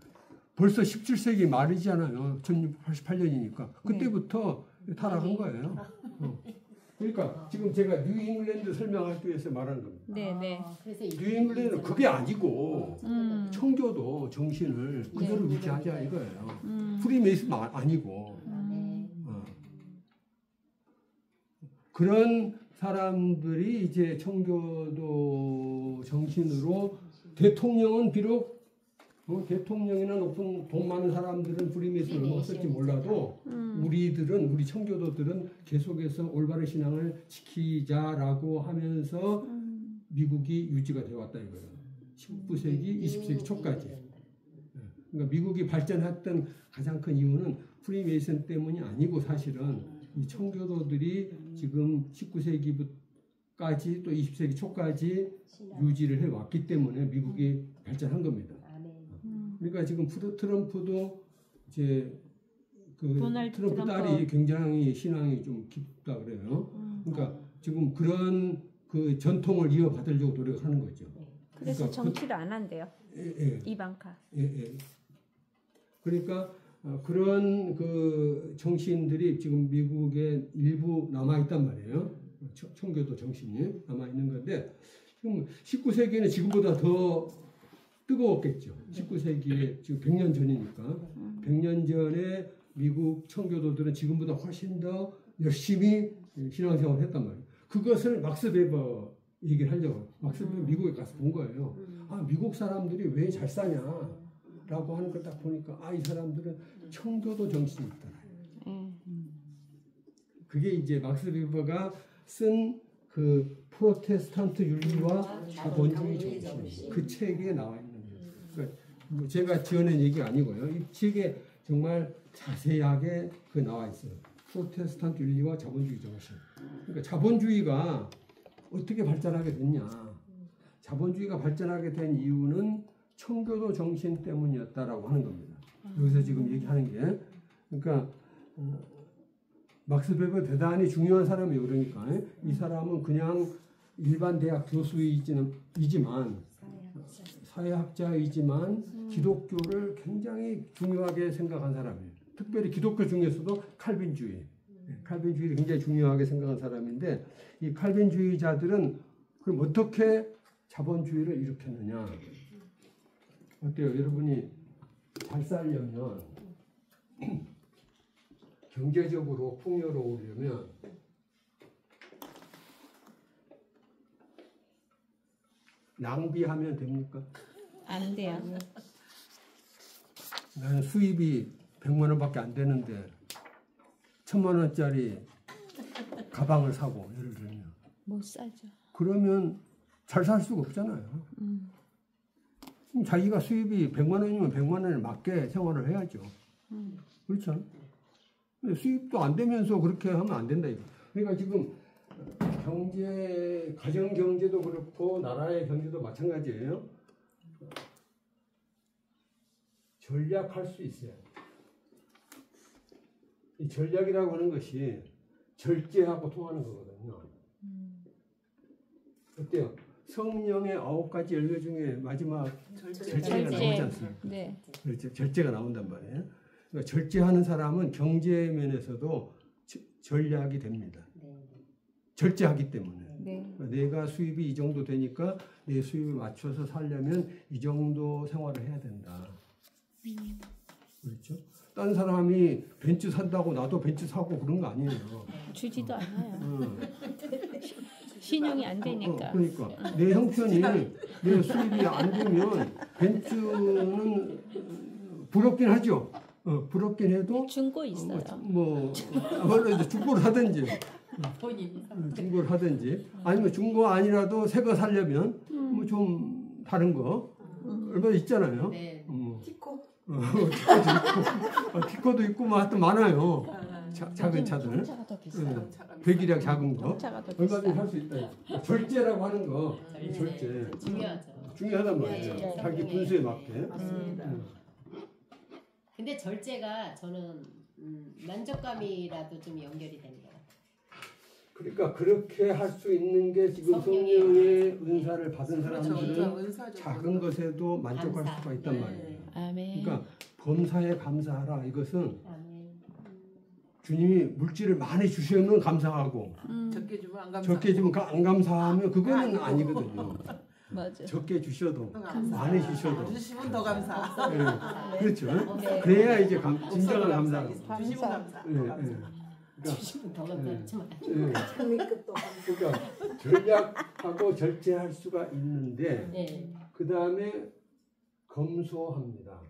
벌써 17세기 말이잖아요. 1688년이니까 그때부터 타락한 거예요. 그러니까 지금 제가 뉴잉글랜드 설명하기 위해서 말하는 겁니다. 네네. 그래서 뉴잉글랜드는 그게 아니고 청교도 정신을 그대로 유지하자 이거예요. 프리메이슨 아니고. 그런 사람들이 이제 청교도 정신으로 대통령은 비록 대통령이나 높은 돈 많은 사람들은 프리메이슨을 먹었을지 몰라도 우리 청교도들은 계속해서 올바른 신앙을 지키자라고 하면서 미국이 유지가 되어 왔다 이거예요. 19세기, 20세기 초까지. 그러니까 미국이 발전했던 가장 큰 이유는 프리메이슨 때문이 아니고 사실은 이 청교도들이 지금 19세기까지 또 20세기 초까지 유지를 해왔기 때문에 미국이 발전한 겁니다. 그러니까 지금 트럼프도 이제 그 트럼프 딸이 굉장히 신앙이 좀 깊다 그래요. 그러니까 지금 그런 그 전통을 이어받으려고 노력하는 거죠. 그래서 그러니까 정치를 안 한대요. 이방카. 그러니까 그런 그 정신들이 지금 미국에 일부 남아 있단 말이에요. 청교도 정신이 남아 있는 건데 지금 19세기에는 지금보다 더 뜨거웠겠죠. 19세기에 지금 100년 전이니까 100년 전에 미국 청교도들은 지금보다 훨씬 더 열심히 신앙생활을 했단 말이에요. 그것을 막스 베버 얘기를 하려고 막스 베버 미국에 가서 본 거예요. 아, 미국 사람들이 왜 잘 사냐 라고 하는 걸 딱 보니까 아, 이 사람들은 청교도 정신이 있더라. 그게 이제 막스 베버가 쓴 그 프로테스탄트 윤리와 자본주의 정신 그 책에 나와 있는 거예요. 그러니까 제가 지어낸 얘기가 아니고요. 이 책에 정말 자세하게 그 나와 있어요. 프로테스탄트 윤리와 자본주의 정신. 그러니까 자본주의가 어떻게 발전하게 됐냐. 자본주의가 발전하게 된 이유는 청교도 정신 때문이었다라고 하는 겁니다. 여기서 지금 얘기하는 게 그러니까 막스 베버 대단히 중요한 사람이에요. 그러니까 이 사람은 그냥 일반 대학 교수이지만 사회학자이지만 기독교를 굉장히 중요하게 생각한 사람이에요. 특별히 기독교 중에서도 칼빈주의를 굉장히 중요하게 생각한 사람인데 이 칼빈주의자들은 그럼 어떻게 자본주의를 일으켰느냐? 어때요? 여러분이 잘 살려면 경제적으로 풍요로우려면 낭비하면 됩니까? 안 돼요. 나는 수입이 100만 원밖에 안 되는데 1000만 원짜리 가방을 사고 예를 들면 못 사죠. 그러면 잘 살 수가 없잖아요. 그럼 자기가 수입이 100만 원이면 100만 원에 맞게 생활을 해야죠. 그렇죠? 수입도 안 되면서 그렇게 하면 안 된다. 그러니까 지금 가정 경제도 그렇고 나라의 경제도 마찬가지예요. 전략할 수 있어요. 이 전략이라고 하는 것이 절제하고 통하는 거거든요. 어때요? 성령의 9가지 열매 중에 마지막 절제가 나오지 않습니까? 네. 그렇죠. 절제가 나온단 말이에요. 그러니까 절제하는 사람은 경제 면에서도 전략이 됩니다. 절제하기 때문에. 네. 내가 수입이 이 정도 되니까 내 수입에 맞춰서 살려면 이 정도 생활을 해야 된다. 그렇죠? 딴 사람이 벤츠 산다고 나도 벤츠 사고 그런 거 아니에요. 주지도 않아요. 어. 신용이 안 되니까. 그러니까 내 형편이 내 수입이 안 되면 벤츠는 부럽긴 하죠. 부럽긴 해도 중고 있어요. 아무래도 이제 중고를 하든지 본인이 중고를 하든지 아니면 중고 아니라도 새 거 살려면 뭐 좀 다른 거 얼마 있잖아요. 네. 티코. 티코도 있고 뭐 하여튼 많아요. 작은 차들. 경차가 더 비싸요. 배기량 작은 거. 경차가 더 얼마든지 비싸. 할 수 있다. 절제라고 하는 거. 이 절제. 중요하죠. 중요하단 말이에요. 네. 자기 분수에 맞게. 맞습니다. 근데 절제가 저는 만족감이라도 좀 연결이 되는 것 같아요. 그러니까 그렇게 할 수 있는 게 지금 성령의 성령의 은사를 받은 그렇죠. 사람들은 은사죠. 작은 것에도 만족할 감사. 수가 있단 네. 말이에요. 아멘. 그러니까 범사에 감사하라. 이것은 아멘. 주님이 물질을 많이 주시면 감사하고 적게 주면 안 감사. 적게 주면 안 감사하면 그거는 아니고. 아니거든요. 맞아. 적게 주셔도 감사. 많이 주셔도 주시면 더 감사. 예, 그렇죠. 네. 그래야 이제 진정한 감사. 감사. 주시면 감사. 예, 예. 그러니까, 주시면 더 감사하지만 예. 장미끝도 그러니까 전략하고 절제할 수가 있는데 네. 그 다음에 검소합니다.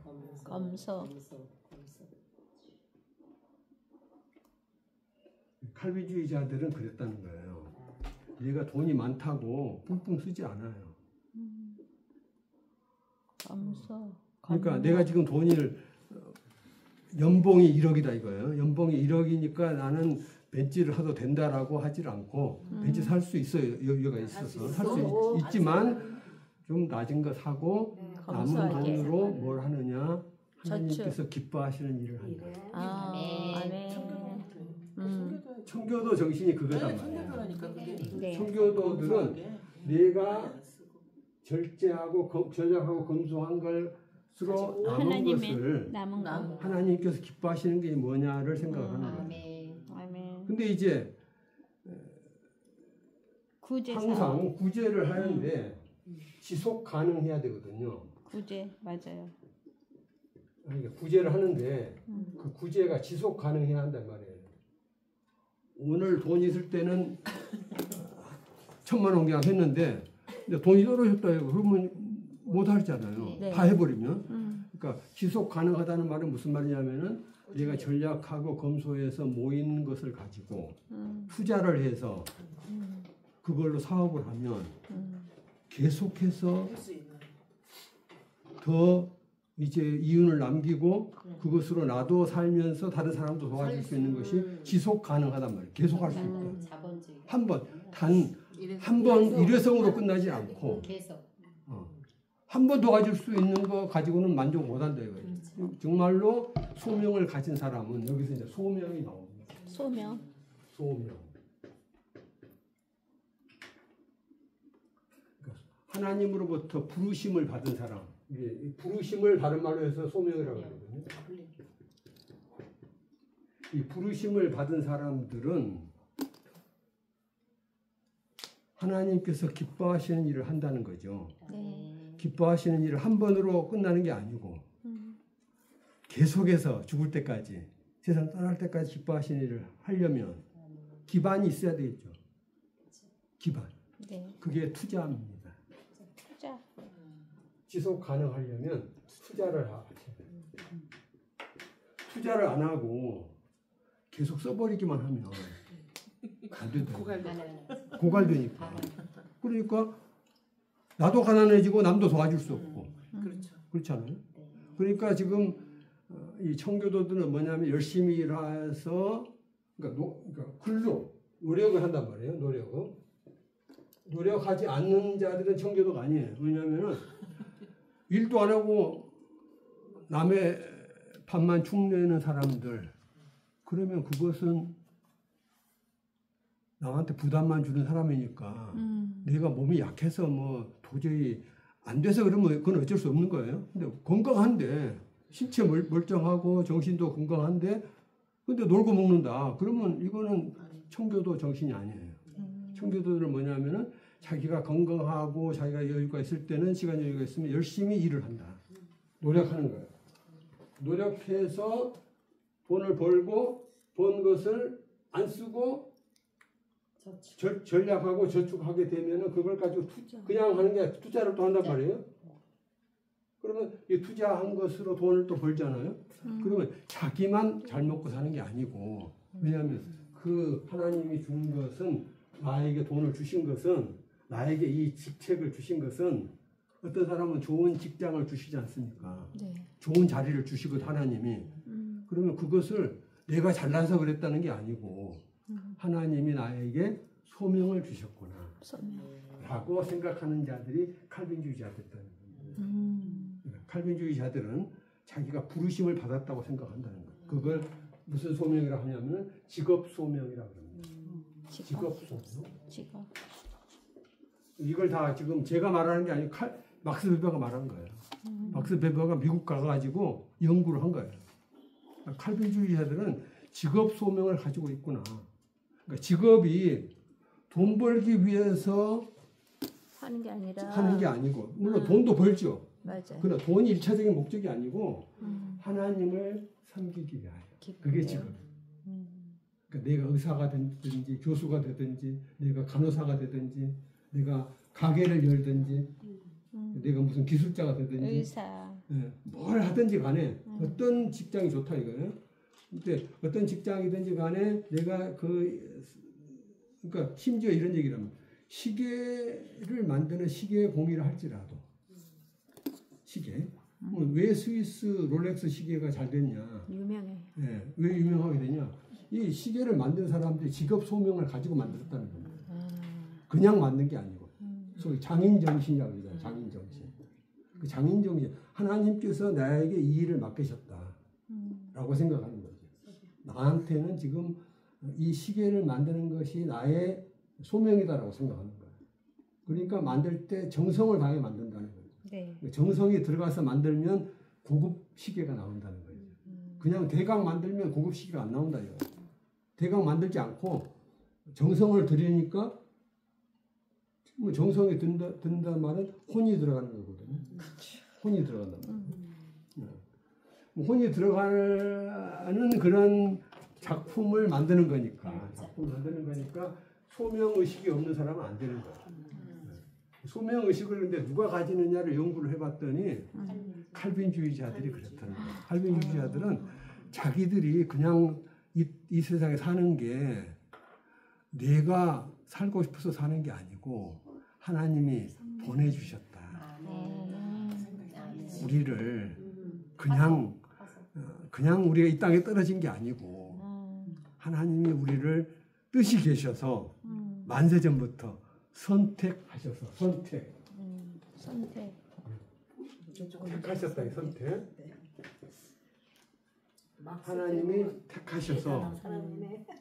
검소. 칼비주의자들은 그랬다는 거예요. 얘가 돈이 많다고 뿡뿡 쓰지 않아요. 검소. 그러니까 내가 지금 돈을 연봉이 1억이다 이거예요. 연봉이 1억이니까 나는 벤츠를 사도 된다라고 하질 않고 벤츠 살 수 있어요. 여유가 있어서 살 수 있지만 좀 낮은 거 사고 남은 검소하게. 돈으로 뭘 하느냐 하나님께서 기뻐하시는 일을 한다. 아, 아멘. 청교도 정신이 그거단 네, 말이에요. 청교도라니까 그게. 네. 청교도들은 내가 절제하고 전략하고 검소한 것으로 남은 하나님의 것을 남은 거. 하나님께서 기뻐하시는 게 뭐냐를 생각하는 거예요. 아멘. 아멘. 근데 이제 구제사. 항상 구제를 하는데 지속 가능해야 되거든요. 구제 맞아요. 그러니까 구제를 하는데 그 구제가 지속 가능해야 한단 말이에요. 오늘 돈 있을 때는 1,000만 원 그냥 했는데 근데 돈이 떨어졌다 해요. 그러면 못 하잖아요. 네. 다 해버리면. 그러니까 지속 가능하다는 말은 무슨 말이냐면은 내가 전략하고 검소해서 모인 것을 가지고 투자를 해서 그걸로 사업을 하면 계속해서 할수 있는. 더 이제 이윤을 남기고 그것으로 나도 살면서 다른 사람도 도와줄 수 있는 것이 지속 가능하단 말이에요. 계속 할 수 있다. 자본주의. 한 번 일회성으로 끝나지 않고 계속. 한 번 도와줄 수 있는 거 가지고는 만족 못 한다 이거예요. 정말로 소명을 가진 사람은 여기서 이제 소명이 나옵니다. 소명. 소명. 그러니까 하나님으로부터 부르심을 받은 사람. 이 부르심을 다른 말로 해서 소명이라고 하거든요. 이 부르심을 받은 사람들은 하나님께서 기뻐하시는 일을 한다는 거죠. 네. 기뻐하시는 일을 한 번으로 끝나는 게 아니고 계속해서 죽을 때까지 세상 떠날 때까지 기뻐하시는 일을 하려면 기반이 있어야 되겠죠. 기반. 네. 그게 투자입니다. 투자. 지속 가능하려면 투자를 하셔야 돼요. 투자를 안 하고 계속 써버리기만 하면 안 된다. 고갈되니까. 그러니까 나도 가난해지고 남도 도와줄 수 없고. 그렇죠. 그렇잖아요. 그러니까 지금 이 청교도들은 뭐냐면 열심히 일해서 그러니까 노력을 한단 말이에요. 노력하지 않는 자들은 청교도가 아니에요. 왜냐하면은 일도 안 하고 남의 밥만 축내는 사람들 그러면 그것은 남한테 부담만 주는 사람이니까 내가 몸이 약해서 뭐 도저히 안 돼서 그러면 그건 어쩔 수 없는 거예요. 근데 건강한데 신체 멀쩡하고 정신도 건강한데 근데 놀고 먹는다. 그러면 이거는 청교도 정신이 아니에요. 청교도들은 뭐냐면은 자기가 건강하고 자기가 여유가 있을 때는 시간 여유가 있으면 열심히 일을 한다. 노력하는 거예요. 노력해서 돈을 벌고 번 것을 안 쓰고 전략하고 저축하게 되면은 그걸 가지고 그냥 하는 게 투자를 또 한단 말이에요. 그러면 이 투자한 것으로 돈을 또 벌잖아요. 그러면 자기만 잘 먹고 사는 게 아니고, 왜냐하면 그 하나님이 준 것은, 나에게 돈을 주신 것은, 나에게 이 직책을 주신 것은, 어떤 사람은 좋은 직장을 주시지 않습니까? 네. 좋은 자리를 주시거든 하나님이. 그러면 그것을 내가 잘나서 그랬다는 게 아니고 하나님이 나에게 소명을 주셨구나 라고 생각하는 자들이 칼빈주의자들이라는 거예요. 칼빈주의자들은 자기가 부르심을 받았다고 생각한다는 거예요. 그걸 무슨 소명이라고 하냐면 직업 소명이라고 합니다. 직업 소명. 직업. 이걸 다 지금 제가 말하는 게 아니고 막스 베버가 말한 거예요. 막스 베버가 미국 가가지고 연구를 한 거예요. 칼빈주의자들은 직업 소명을 가지고 있구나. 그러니까 직업이 돈 벌기 위해서 하는 게 아니라 하는 게 아니고, 물론 돈도 벌죠. 맞아요. 그러나 돈이 일차적인 목적이 아니고 하나님을 섬기기 위하여. 그게 직업이에요. 그러니까 내가 의사가 되든지 교수가 되든지 내가 간호사가 되든지 내가 가게를 열든지 내가 무슨 기술자가 되든지 의사. 예, 뭘 하든지 간에 어떤 직장이 좋다 이거예요. 근데 어떤 직장이든지 간에 내가 그러니까 심지어 이런 얘기를 하면 시계를 만드는 시계 공의를 할지라도 시계 왜 스위스 롤렉스 시계가 잘 됐냐? 유명해. 예, 왜 유명하게 되냐? 이 시계를 만든 사람들이 직업 소명을 가지고 만들었다는 겁니다. 그냥 만든 게 아니고 소위 장인 정신이라고 그러잖아요. 장인 정신. 그 장인 정신, 하나님께서 나에게 이 일을 맡기셨다라고 생각하는 거죠. 나한테는 지금 이 시계를 만드는 것이 나의 소명이다라고 생각하는 거예요. 그러니까 만들 때 정성을 다해 만든다는 거예요. 네. 정성이 들어가서 만들면 고급 시계가 나온다는 거예요. 그냥 대강 만들면 고급 시계가 안 나온다 이거예요. 대강 만들지 않고 정성을 들이니까 뭐 정성이 든다 말은 혼이 들어가는 거거든요. 혼이 들어간단 말이에요. 혼이 들어가는 그런 작품을 만드는 거니까. 작품을 만드는 거니까 소명의식이 없는 사람은 안 되는 거예요. 소명의식을 근데 누가 가지느냐를 연구를 해봤더니 칼빈주의자들이 그렇다는 거예요. 칼빈주의자들은 자기들이 그냥 이 세상에 사는 게 내가 살고 싶어서 사는 게 아니고 하나님이 보내주셨다. 우리를 그냥 우리가 이 땅에 떨어진 게 아니고 하나님이 우리를 뜻이 계셔서 만세전부터 선택하셔서 택하셨다. 선택. 하나님이 택하셔서.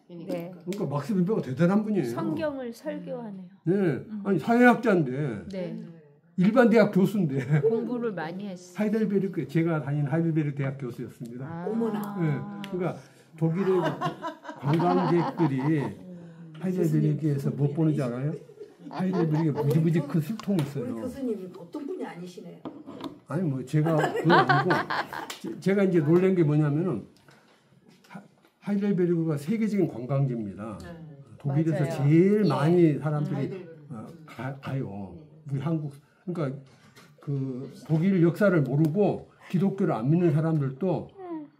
네. 그러니까 막스 베버가 대단한 분이에요. 성경을 설교하네요. 네, 아니 사회학자인데 네. 일반 대학 교수인데 공부를 많이 했어요. 하이델베르크, 제가 다닌 하이델베르크 대학 교수였습니다. 어머나. 네, 그러니까 독일의 관광객들이 하이델베르크에서 못 보는 줄 알아요? 하이델베르크에 무지무지 큰 술통이 우리 있어요. 교수님 보통 분이 아니시네요. 아니 뭐 제가 그건 아니고 제가 이제 놀란 게 뭐냐면은 하이델베르크가 세계적인 관광지입니다. 독일에서 맞아요. 제일 많이 사람들이 가요. 우리 한국 그러니까 그 독일 역사를 모르고 기독교를 안 믿는 사람들도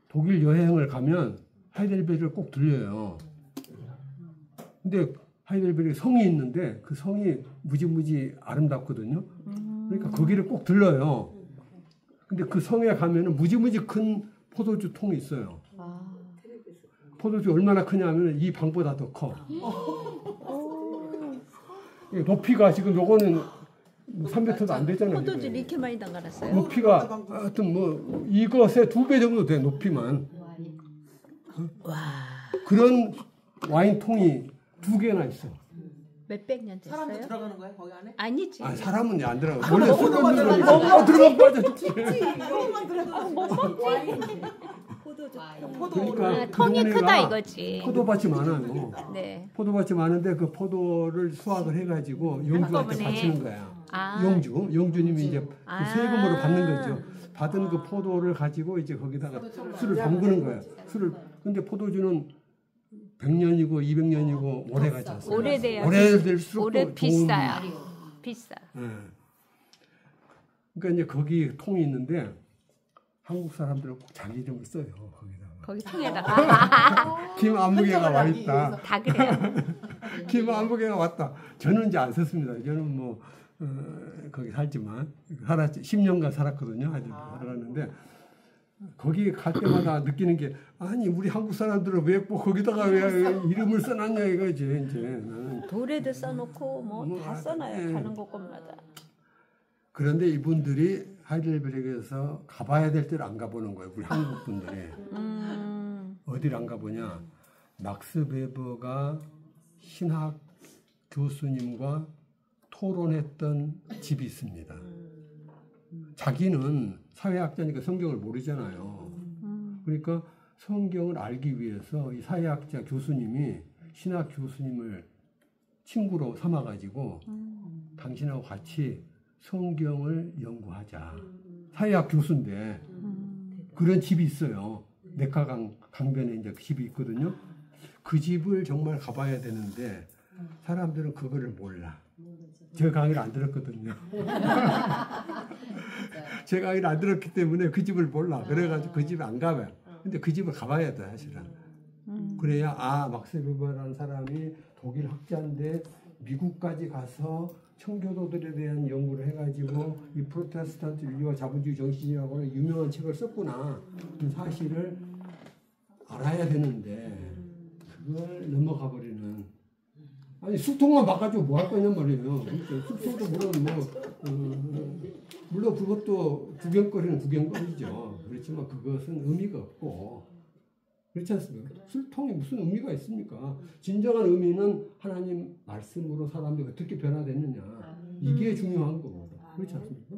독일 여행을 가면 하이델베르크를 꼭 들려요. 근데 하이델베르크 성이 있는데 그 성이 무지무지 아름답거든요. 그러니까 거기를 꼭 들러요. 근데 그 성에 가면은 무지무지 큰 포도주 통이 있어요. 포도주 얼마나 크냐면 이 방보다 더 커. 높이가 지금 요거는 3m도 안 되잖아요. 포도주를 이렇게 많이 담가놨어요. 높이가 하여튼 뭐 이것의 2배 정도 돼 높이만. 그런 와인 통이 2개나 있어. 몇백 년 됐어요? 사람도 들어가는 거야 거기 안에? 아니지. 아 사람은 안 들어가. 원래 술 먹는 거니까. 들어가면 빠져 죽지. 그러니까 통이 그 크다 동네가 이거지. 포도밭이 많아요. 네. 포도밭이 많은데 그 포도를 수확을 해가지고 용주한테 한꺼번에. 바치는 거야. 아. 용주님이 이제 그 아. 세금으로 받는 거죠. 받은 그 포도를 가지고 이제 거기다가 술을 담그는 거야. 술을 근데 포도주는 100년이고 200년이고 오래 가지 않습니까? 오래돼야 오래될수록 오래 또 비싸요. 그리고 비싸. 예. 그러니까 이제 거기 통이 있는데 한국 사람들은 꼭 자기 이름을 써요. 거기다가. 거기 통에다가 김안무개가 와 있다. 다 그래요. 김안무개가 왔다. 저는 이제 안 썼습니다. 저는 뭐 거기 살지만 살았지 10년간 살았거든요. 아직 살았는데 거기 갈 때마다 느끼는 게 아니 우리 한국 사람들은 왜 꼭 거기다가 왜 이름을 써놨냐 이거지 이제. 나는. 돌에도 써놓고 뭐 다 써놔요. 예. 가는 곳곳마다. 그런데 이분들이 하이델베르크에서 가봐야 될 때를 안 가보는 거예요. 우리 한국 분들이. 어디를 안 가보냐. 막스 베버가 신학 교수님과 토론했던 집이 있습니다. 자기는 사회학자니까 성경을 모르잖아요. 그러니까 성경을 알기 위해서 이 사회학자 교수님이 신학 교수님을 친구로 삼아가지고 당신하고 같이 성경을 연구하자. 사회학 교수인데 그런 집이 있어요. 네카강 강변에 이제 그 집이 있거든요. 그 집을 정말 가봐야 되는데 사람들은 그거를 몰라. 제 강의를 안 들었거든요. 제 강의를 안 들었기 때문에 그 집을 몰라. 그래가지고 그 집에 안 가봐요. 근데 그 집을 가봐야 돼 사실은. 그래야 아 막스 베버라는 사람이 독일 학자인데 미국까지 가서 청교도들에 대한 연구를 해가지고 이 프로테스탄트 윤리와 자본주의 정신이라고 하는 유명한 책을 썼구나. 그 사실을 알아야 되는데 그걸 넘어가 버리는. 아니 술통만 바꿔주고 뭐 할 거냔 말이에요. 그러니까 술통도 물론 그것도 구경거리죠. 그렇지만 그것은 의미가 없고 그렇지 않습니까? 술통이 무슨 의미가 있습니까? 진정한 의미는 하나님 말씀으로 사람들이 어떻게 변화됐느냐 이게 중요한 겁니다. 그렇지 않습니까?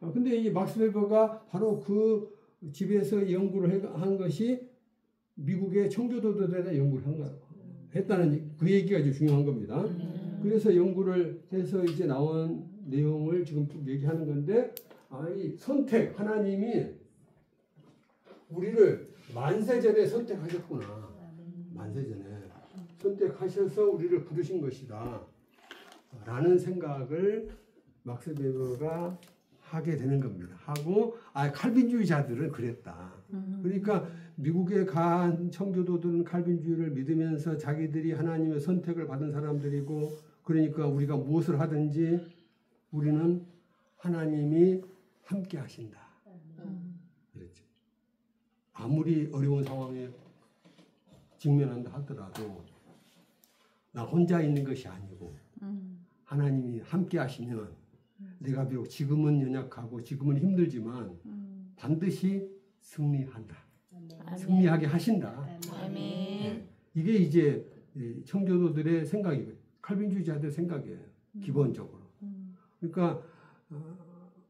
근데 이 막스 베버가 바로 그 집에서 연구를 한 것이 미국의 청교도들에 대한 연구를 했다는 그 얘기가 이제 중요한 겁니다. 그래서 연구를 해서 이제 나온 내용을 지금 얘기하는 건데, 이 선택, 하나님이 우리를 만세전에 선택하셨구나. 만세전에 선택하셔서 우리를 부르신 것이다. 라는 생각을 막스 베버가 하게 되는 겁니다. 하고, 칼빈주의자들은 그랬다. 그러니까 미국에 간 청교도들은 칼빈주의를 믿으면서 자기들이 하나님의 선택을 받은 사람들이고, 그러니까 우리가 무엇을 하든지 우리는 하나님이 함께 하신다. 그랬죠. 아무리 어려운 상황에 직면한다 하더라도 나 혼자 있는 것이 아니고 하나님이 함께 하시면 내가 비록 지금은 연약하고 지금은 힘들지만 반드시 승리한다. 승리하게 하신다. 네. 이게 이제 청교도들의 생각이고 칼빈주의자들의 생각이에요. 기본적으로. 그러니까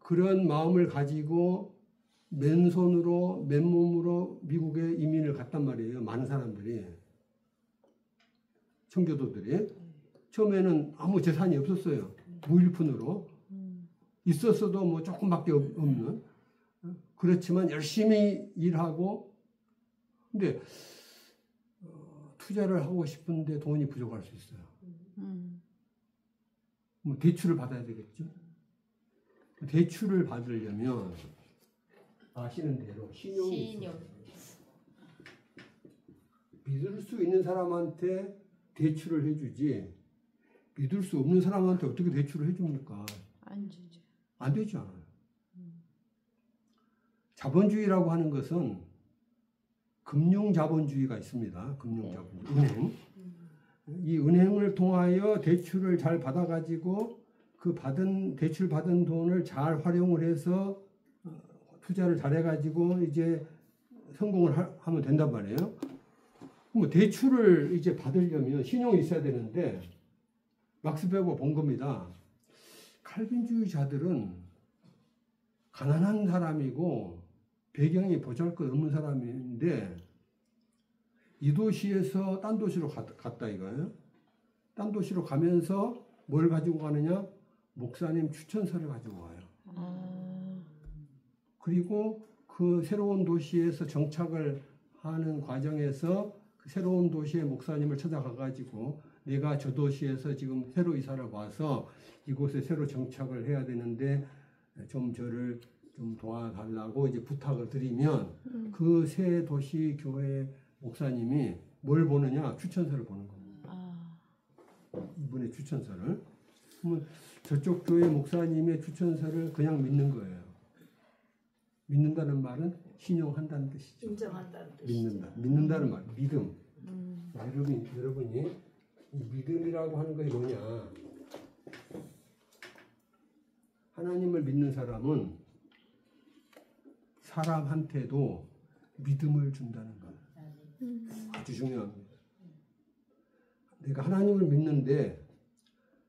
그런 마음을 가지고 맨손으로 맨몸으로 미국에 이민을 갔단 말이에요. 많은 사람들이. 청교도들이. 처음에는 아무 재산이 없었어요. 무일푼으로. 있었어도 뭐 조금밖에 없는. 그렇지만 열심히 일하고 근데 투자를 하고 싶은데 돈이 부족할 수 있어요. 뭐 대출을 받아야 되겠죠. 대출을 받으려면 아시는 대로 신용이 있어요. 믿을 수 있는 사람한테 대출을 해주지 믿을 수 없는 사람한테 어떻게 대출을 해줍니까? 안 주죠. 안 되지 않아요. 자본주의라고 하는 것은 금융자본주의가 있습니다. 금융자본주의. 은행. 이 은행을 통하여 대출을 잘 받아가지고 그 대출 받은 돈을 잘 활용을 해서 투자를 잘 해가지고 이제 성공을 하면 된단 말이에요. 그럼 대출을 이제 받으려면 신용이 있어야 되는데 막스 베버가 본 겁니다. 칼빈주의자들은 가난한 사람이고 배경이 보잘것없는 사람인데 이 도시에서 딴 도시로 갔다 이거예요. 딴 도시로 가면서 뭘 가지고 가느냐? 목사님 추천서를 가지고 와요. 그리고 그 새로운 도시에서 정착을 하는 과정에서 그 새로운 도시의 목사님을 찾아가가지고 내가 저 도시에서 지금 새로 이사를 와서 이곳에 새로 정착을 해야 되는데 좀 저를 좀 도와달라고 이제 부탁을 드리면 그 새 도시 교회 목사님이 뭘 보느냐? 추천서를 보는 겁니다. 이분의 추천서를. 그러면 저쪽 교회 목사님의 추천서를 그냥 믿는 거예요. 믿는다는 말은 신용한다는 뜻이죠. 인정한다는 뜻이죠. 믿는다는 말, 믿음. 여러분이 이 믿음이라고 하는 것이 뭐냐? 하나님을 믿는 사람은 사람한테도 믿음을 준다는 것. 아주 중요합니다. 내가 하나님을 믿는데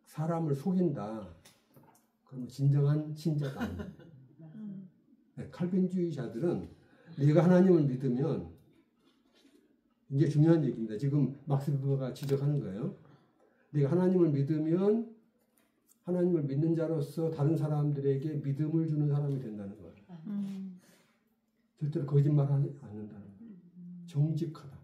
사람을 속인다. 그러면 진정한 신자가 아닙니다. 네, 칼빈주의자들은 내가 하나님을 믿으면 이게 중요한 얘기입니다. 지금 막스 베버가 지적하는 거예요. 내가 하나님을 믿으면 하나님을 믿는 자로서 다른 사람들에게 믿음을 주는 사람이 된다는 거예요. 절대로 거짓말하지 않는다는 거예요. 정직하다.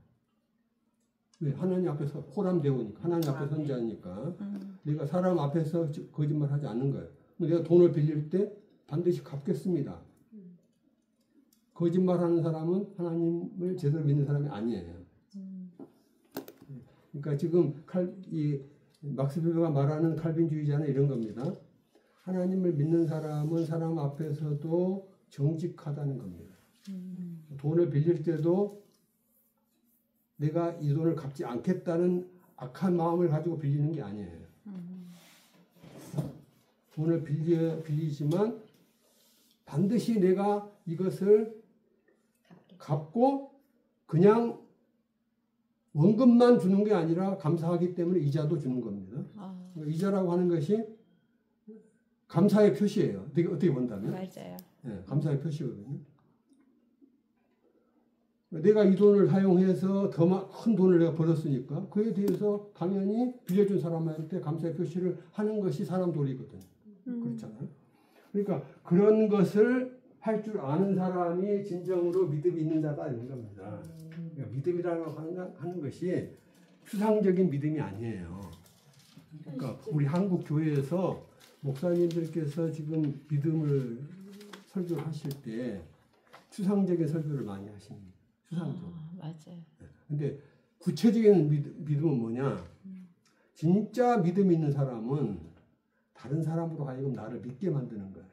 왜? 하나님 앞에서 호람되오니까, 하나님 앞에 선자니까 내가 사람 앞에서 거짓말하지 않는 거예요. 내가 돈을 빌릴 때 반드시 갚겠습니다. 거짓말하는 사람은 하나님을 제대로 믿는 사람이 아니에요. 그러니까 지금 막스 베버가 말하는 칼빈주의자는 이런 겁니다. 하나님을 믿는 사람은 사람 앞에서도 정직하다는 겁니다. 돈을 빌릴 때도 내가 이 돈을 갚지 않겠다는 악한 마음을 가지고 빌리는 게 아니에요. 돈을 빌리지만 반드시 내가 이것을 갚고 그냥 원금만 주는 게 아니라 감사하기 때문에 이자도 주는 겁니다. 이자라고 하는 것이 감사의 표시예요. 어떻게 본다면. 맞아요. 네, 감사의 표시거든요. 내가 이 돈을 사용해서 더 큰 돈을 내가 벌었으니까 그에 대해서 당연히 빌려준 사람한테 감사의 표시를 하는 것이 사람 도리거든요. 그렇잖아요. 그러니까 그런 것을 할 줄 아는 사람이 진정으로 믿음이 있는 자다 이런 겁니다. 그러니까 믿음이라고 하는 것이 추상적인 믿음이 아니에요. 그러니까 우리 한국 교회에서 목사님들께서 지금 믿음을 설교를 하실 때 추상적인 설교를 많이 하십니다. 추상적으로. 맞아요. 근데 구체적인 믿음은 뭐냐? 진짜 믿음 있는 사람은 다른 사람으로 하여금 나를 믿게 만드는 거예요.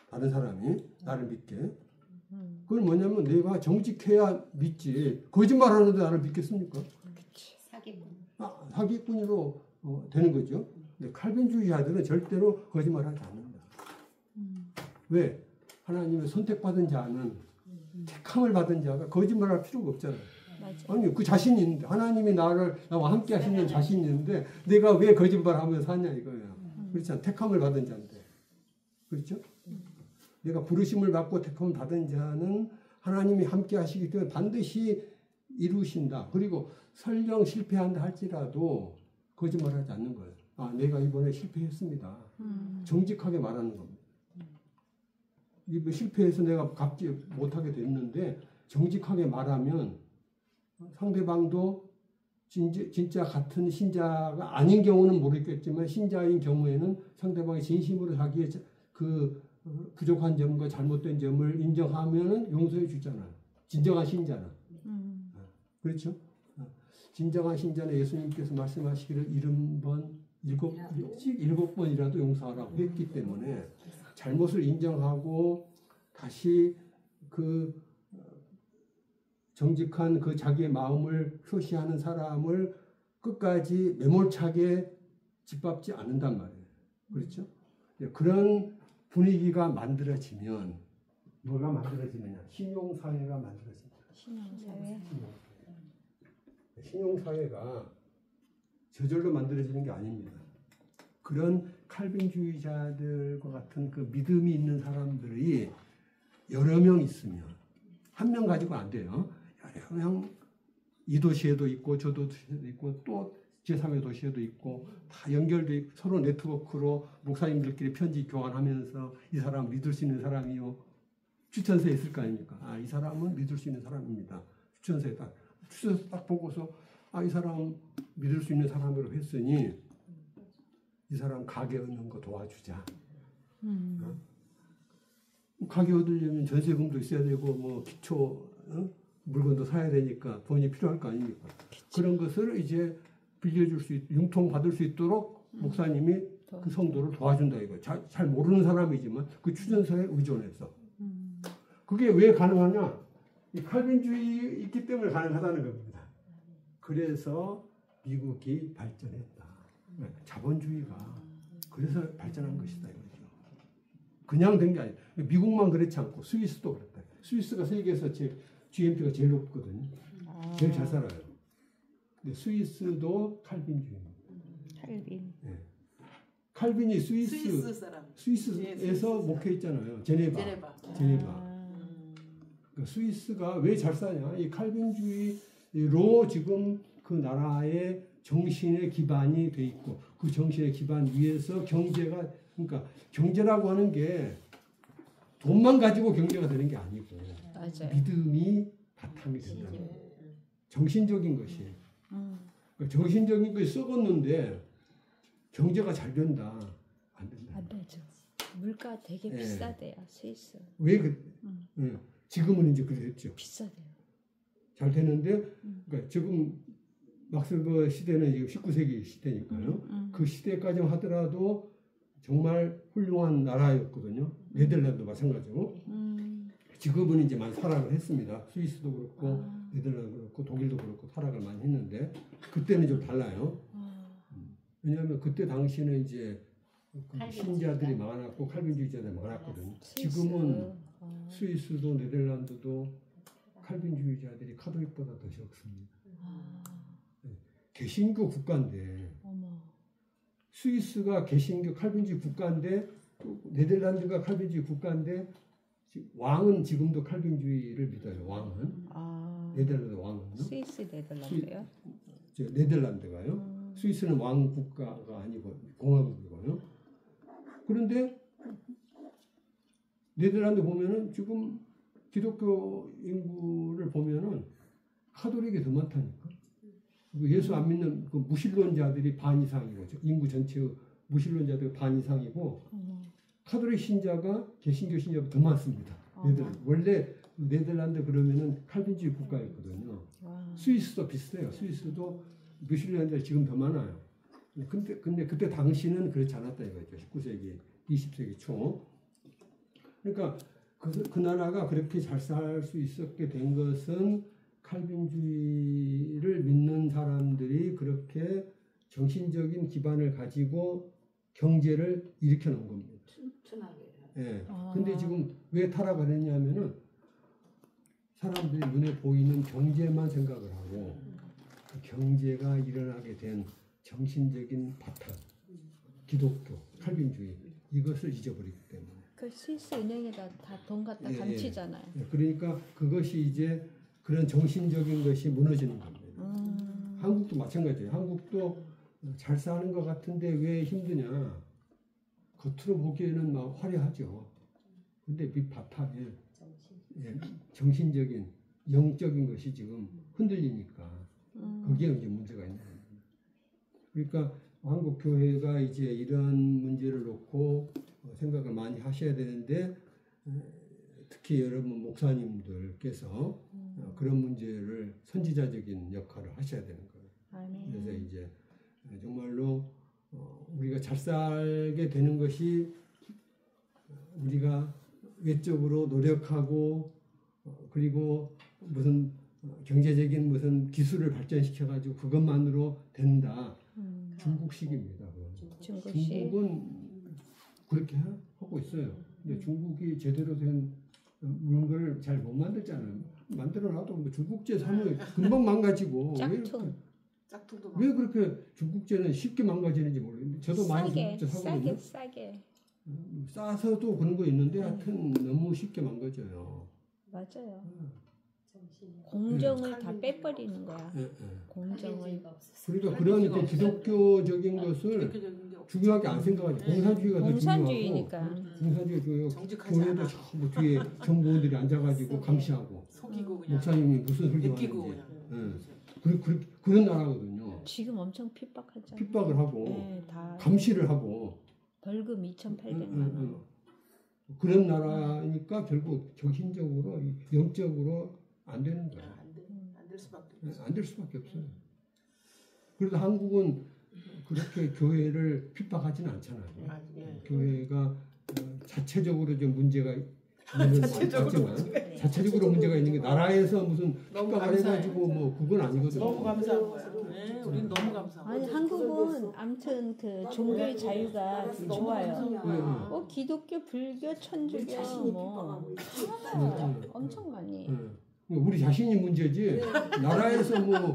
다른 사람이 나를 믿게. 그건 뭐냐면 내가 정직해야 믿지. 거짓말하는데 나를 믿겠습니까? 사기꾼으로 되는 거죠. 근데 칼빈주의자들은 절대로 거짓말하지 않는다. 왜? 하나님의 선택받은 자는 택함을 받은 자가 거짓말할 필요가 없잖아요. 아니 그 자신이 있는데 하나님이 나와 함께 하시는 자신이 있는데 내가 왜 거짓말하면서 사냐 이거예요. 그렇지 않아요. 택함을 받은 자인데. 그렇죠? 내가 부르심을 받고 택함을 받은 자는 하나님이 함께 하시기 때문에 반드시 이루신다. 그리고 설령 실패한다 할지라도 거짓말하지 않는 거예요. 내가 이번에 실패했습니다. 정직하게 말하는 겁니다. 실패해서 내가 갚지 못하게 됐는데 정직하게 말하면 상대방도 진짜 같은 신자가 아닌 경우는 모르겠지만 신자인 경우에는 상대방이 진심으로 자기의 그 부족한 점과 잘못된 점을 인정하면 용서해 주잖아요. 진정한 신자는. 그렇죠? 진정한 신자는 예수님께서 말씀하시기를 7번이라도 용서하라고 했기 때문에 잘못을 인정하고 다시 그 정직한 그 자기의 마음을 표시하는 사람을 끝까지 매몰차게 짓밟지 않는단 말이에요. 그렇죠? 그런 분위기가 만들어지면 뭐가 만들어지느냐? 신용사회가 만들어집니다. 신앙사회. 신용사회가 저절로 만들어지는 게 아닙니다. 그런 칼빈주의자들과 같은 그 믿음이 있는 사람들이 여러 명 있으면 한 명 가지고 안 돼요. 여러 명 이 도시에도 있고 저 도시에도 있고 또 제3의 도시에도 있고 다 연결돼 있고 서로 네트워크로 목사님들끼리 편지 교환하면서 이 사람 믿을 수 있는 사람이요. 추천서에 있을 거 아닙니까? 아, 이 사람은 믿을 수 있는 사람입니다. 추천서에 딱 보고서 아, 이 사람 믿을 수 있는 사람으로 했으니 이 사람 가게 얻는 거 도와주자. 어? 가게 얻으려면 전세금도 있어야 되고 뭐 기초 물건도 사야 되니까 돈이 필요할 거 아닙니까? 그런 것을 이제 빌려줄 수 융통 받을 수 있도록 목사님이 그 성도를 도와준다 이거. 잘 모르는 사람이지만 그 추천서에 의존해서. 그게 왜 가능하냐? 이 칼빈주의 있기 때문에 가능하다는 겁니다. 그래서 미국이 발전했다. 자본주의가 그래서 발전한 것이다 이거죠. 그냥 된 게 아니에요. 미국만 그렇지 않고 스위스도 그렇다. 스위스가 세계에서 GNP가 제일 높거든요. 제일 잘 살아요. 근데 스위스도 칼빈주의입니다. 칼빈. 네. 칼빈이 스위스 사람. 스위스에서 목회했잖아요. 제네바. 그러니까 스위스가 왜 잘 사냐? 이 칼빈주의로 지금 그 나라의 정신의 기반이 돼 있고 그 정신의 기반 위에서 경제가 그러니까 경제라고 하는 게 돈만 가지고 경제가 되는 게 아니고 맞아요. 믿음이 바탕이 된다는 거예요. 정신적인 것이. 그러니까 정신적인 것이 썩었는데 경제가 잘 된다. 안 된다. 안 되죠. 물가 되게 네. 비싸대요. 스위스. 왜 지금은 이제 그랬죠. 비싸대요. 잘 되는데 그러니까 지금 막스버 시대는 지금 19세기 시대니까요. 그 시대까지 하더라도 정말 훌륭한 나라였거든요. 네덜란드 마찬가지고. 지금은 이제 많이 타락을 했습니다. 스위스도 그렇고 네덜란드도 그렇고 독일도 그렇고 타락을 많이 했는데 그때는 좀 달라요. 왜냐하면 그때 당시는 이제 신자들이 많았고 칼빈주의자들이 많았거든요. 지금은 스위스도 네덜란드도 칼빈주의자들이 카톨릭보다 더 적습니다. 개신교 국가인데 스위스가 개신교 칼빈주의 국가인데 네덜란드가 칼빈주의 국가인데 왕은 지금도 칼빈주의를 믿어요. 왕은 네덜란드 왕은요. 스위스 네덜란드요? 네덜란드가요. 스위스는 왕 국가가 아니고 공화국이고요. 그런데 네덜란드 보면은 지금 기독교 인구를 보면은 카톨릭이 더 많다니까. 예수 안 믿는 그 무신론자들이 반 이상이고 인구 전체의 무신론자들이 반 이상이고 카톨릭 신자가 개신교 신자가 더 많습니다. 원래 네덜란드 그러면은 칼빈주의 국가였거든요. 스위스도 비슷해요. 스위스도 무신론자들이 지금 더 많아요. 근데 그때 당시는 그렇지 않았다 이거죠. 19세기, 20세기 초. 그러니까 그 나라가 그렇게 잘 살 수 있었게 된 것은 칼빈주의를 믿는 사람들이 그렇게 정신적인 기반을 가지고 경제를 일으켜 놓은 겁니다. 튼튼하게. 예. 근데 지금 왜 타락을 했냐면은 사람들이 눈에 보이는 경제만 생각을 하고 그 경제가 일어나게 된 정신적인 바탕, 기독교, 칼빈주의 이것을 잊어버리기 때문에. 그 스위스 은행에다 다 돈 갖다 감치잖아요. 그러니까 그것이 이제 그런 정신적인 것이 무너지는 겁니다. 한국도 마찬가지예요. 한국도 잘 사는 것 같은데 왜 힘드냐? 겉으로 보기에는 막 화려하죠. 근데 밑바탕에 정신적인, 영적인 것이 지금 흔들리니까 거기에 이제 문제가 있는 겁니다. 그러니까 한국 교회가 이제 이런 문제를 놓고 생각을 많이 하셔야 되는데 특히 여러분 목사님들께서 그런 문제를 선지자적인 역할을 하셔야 되는 거예요. 아멘. 그래서 이제 정말로 우리가 잘 살게 되는 것이 우리가 외적으로 노력하고 그리고 무슨 경제적인 무슨 기술을 발전시켜 가지고 그것만으로 된다. 중국식입니다. 중국은 그렇게 하고 있어요. 근데 중국이 제대로 된 이런 걸 잘 못 만들잖아요. 만들어놔도 뭐 중국제 사면 금방 망가지고 왜 그렇게 중국제는 쉽게 망가지는지 모르겠는데 저도 많이 중국제 사거든요. 싸게. 싸서도 그런 거 있는데 하여튼 너무 쉽게 망가져요. 맞아요. 공정을 다 빼버리는 거야. 공정을. 그러니까 그런 기독교적인 것을 중요하게 안 생각하지. 공산주의가 더 공산주의니까. 중요하고 공산주의가 중요하고 정직하지 교회도 않아. 전부 뒤에 정보원들이 앉아가지고 감시하고 속이고 그냥 목사님이 무슨 느끼고 설교하는지 그냥. 그런 나라거든요. 지금 엄청 핍박하잖아요. 핍박을 하고 네, 다 감시를 하고 벌금 2,800만 원. 그런 나라니까 결국 정신적으로 영적으로 안 되는 거야. 안 될 수밖에 없어. 안 될 수밖에 없어요. 그래도 한국은 그렇게 교회를 핍박하지는 않잖아요. 예. 교회가 자체적으로 좀 문제가 있는 자체적으로 문제가 있는 게 나라에서 무슨 너무 핍박을 감사해. 해가지고 뭐 그건 아니거든요. 너무 감사한 거야. 네, 우린 너무 감사한 아니 거야. 한국은 아무튼 그 종교의 자유가 좋아요. 기독교, 불교, 천주교 뭐 엄청 많이. 우리 자신이 문제지 나라에서 뭐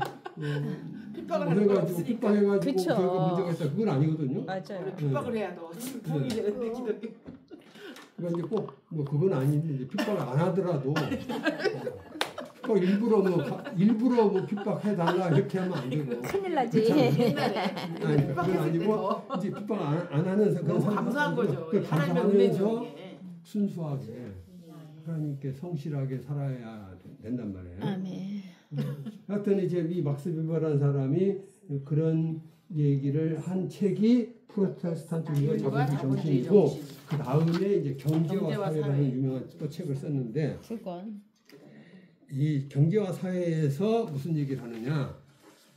핍박을 뭐 하는 건 해가지고 없으니까. 핍박해가지고 그쵸. 교회가 문제가 있다 그건 아니거든요. 맞아요. 핍박을 해야 더 통이 되는데 기독교. 그러니까 이제 꼭 뭐 그건 아닌데 이제 핍박을 안 하더라도 꼭 일부러 뭐 핍박해 달라 이렇게 하면 안 되고 큰일 나지. 아니 그건 아니고 이제 핍박 안 하는 그런 너무 감사한 거죠. 그걸 하나님의 은혜죠. 감사하면서 이게. 순수하게 하나님께 성실하게 살아야 된단 말이에요. 아멘. 하여튼 이제 이 막스 베버라는 사람이 그런 얘기를 한 책이 프로테스탄트주의와 자본주의 정신이고 그 다음에 이제 경제와 사회라는 유명한 또 책을 썼는데 그건 이 경제와 사회에서 무슨 얘기를 하느냐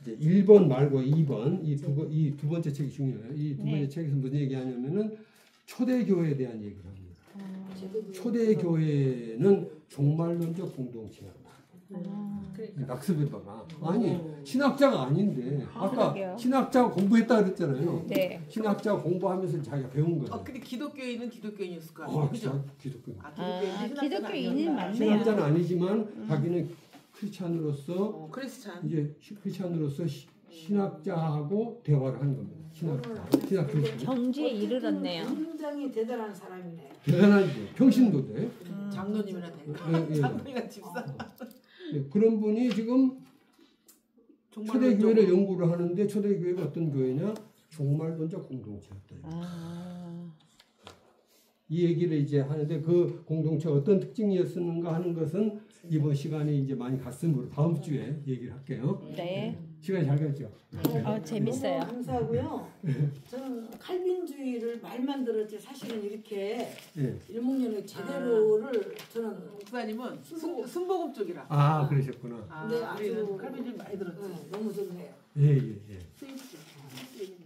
이제 1번 말고 2번 이 두 번째 책이 중요해요. 이 두 번째 책에서 무슨 얘기하냐면은 초대교회에 대한 얘기를 합니다. 초대교회는 종말론적 공동체였다. 막스 베버가 아니 신학자가 아닌데 아까 그러게요. 신학자가 공부했다 그랬잖아요. 네. 신학자가 공부하면서 자기가 배운 거예요. 근데 기독교인은 기독교인이었을 거 아니에요. 그죠? 기독교. 기독교인은 맞네요. 신학자는 아니지만 자기는 크리스찬으로서 크리스찬. 이제 크리스찬으로서 신학자하고 대화를 하는 겁니다. 신학 교수. 경지에 이르렀네요. 굉장히 대단한 사람이네. 대단하죠. 평신도 돼. 장로님이나 된 예, 예. 장로님이나 집사. 예, 그런 분이 지금 초대교회를 연구를 하는데 초대교회가 어떤 교회냐? 종말론적 공동체였다. 이 얘기를 이제 하는데 그 공동체가 어떤 특징이었는가 하는 것은 이번 시간에 이제 많이 갔으므로 다음 주에 얘기를 할게요. 네. 시간이 잘 갔죠? 재밌어요. 너무 감사하고요. 저는 칼빈주의를 말만 들었지 사실은 이렇게 예. 일목련의 제대로를 저는 목사님은 순복음 쪽이라. 아 그러셨구나. 네, 우리는 아주 칼빈주의 많이 들었지. 너무 좋네요. 예예예. 스위스.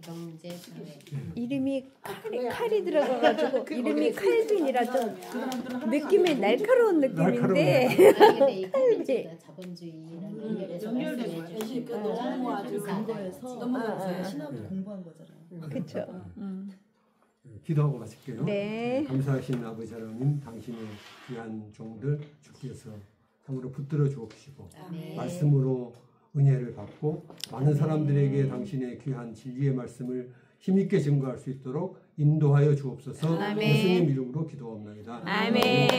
경제 사회. 이름이 칼이 들어가가지고 이름이 칼빈이라 좀 느낌이 날카로운 느낌인데 근데 이 칼빈주의가 자본주의랑 연결해서 연결된 말씀해 거야. 주시니까 너무 아주 근거에서 너무 감사해요. 신학을 공부한 거잖아요. 그렇죠. 기도하고 마칠게요. 네. 감사하신 아버지 하나님, 당신의 귀한 종들 주께서 참으로 붙들어 주옵시고 말씀으로 은혜를 받고 많은 사람들에게 당신의 귀한 진리의 말씀을 힘있게 증거할 수 있도록 인도하여 주옵소서. 아멘. 예수님 이름으로 기도합니다. 아멘.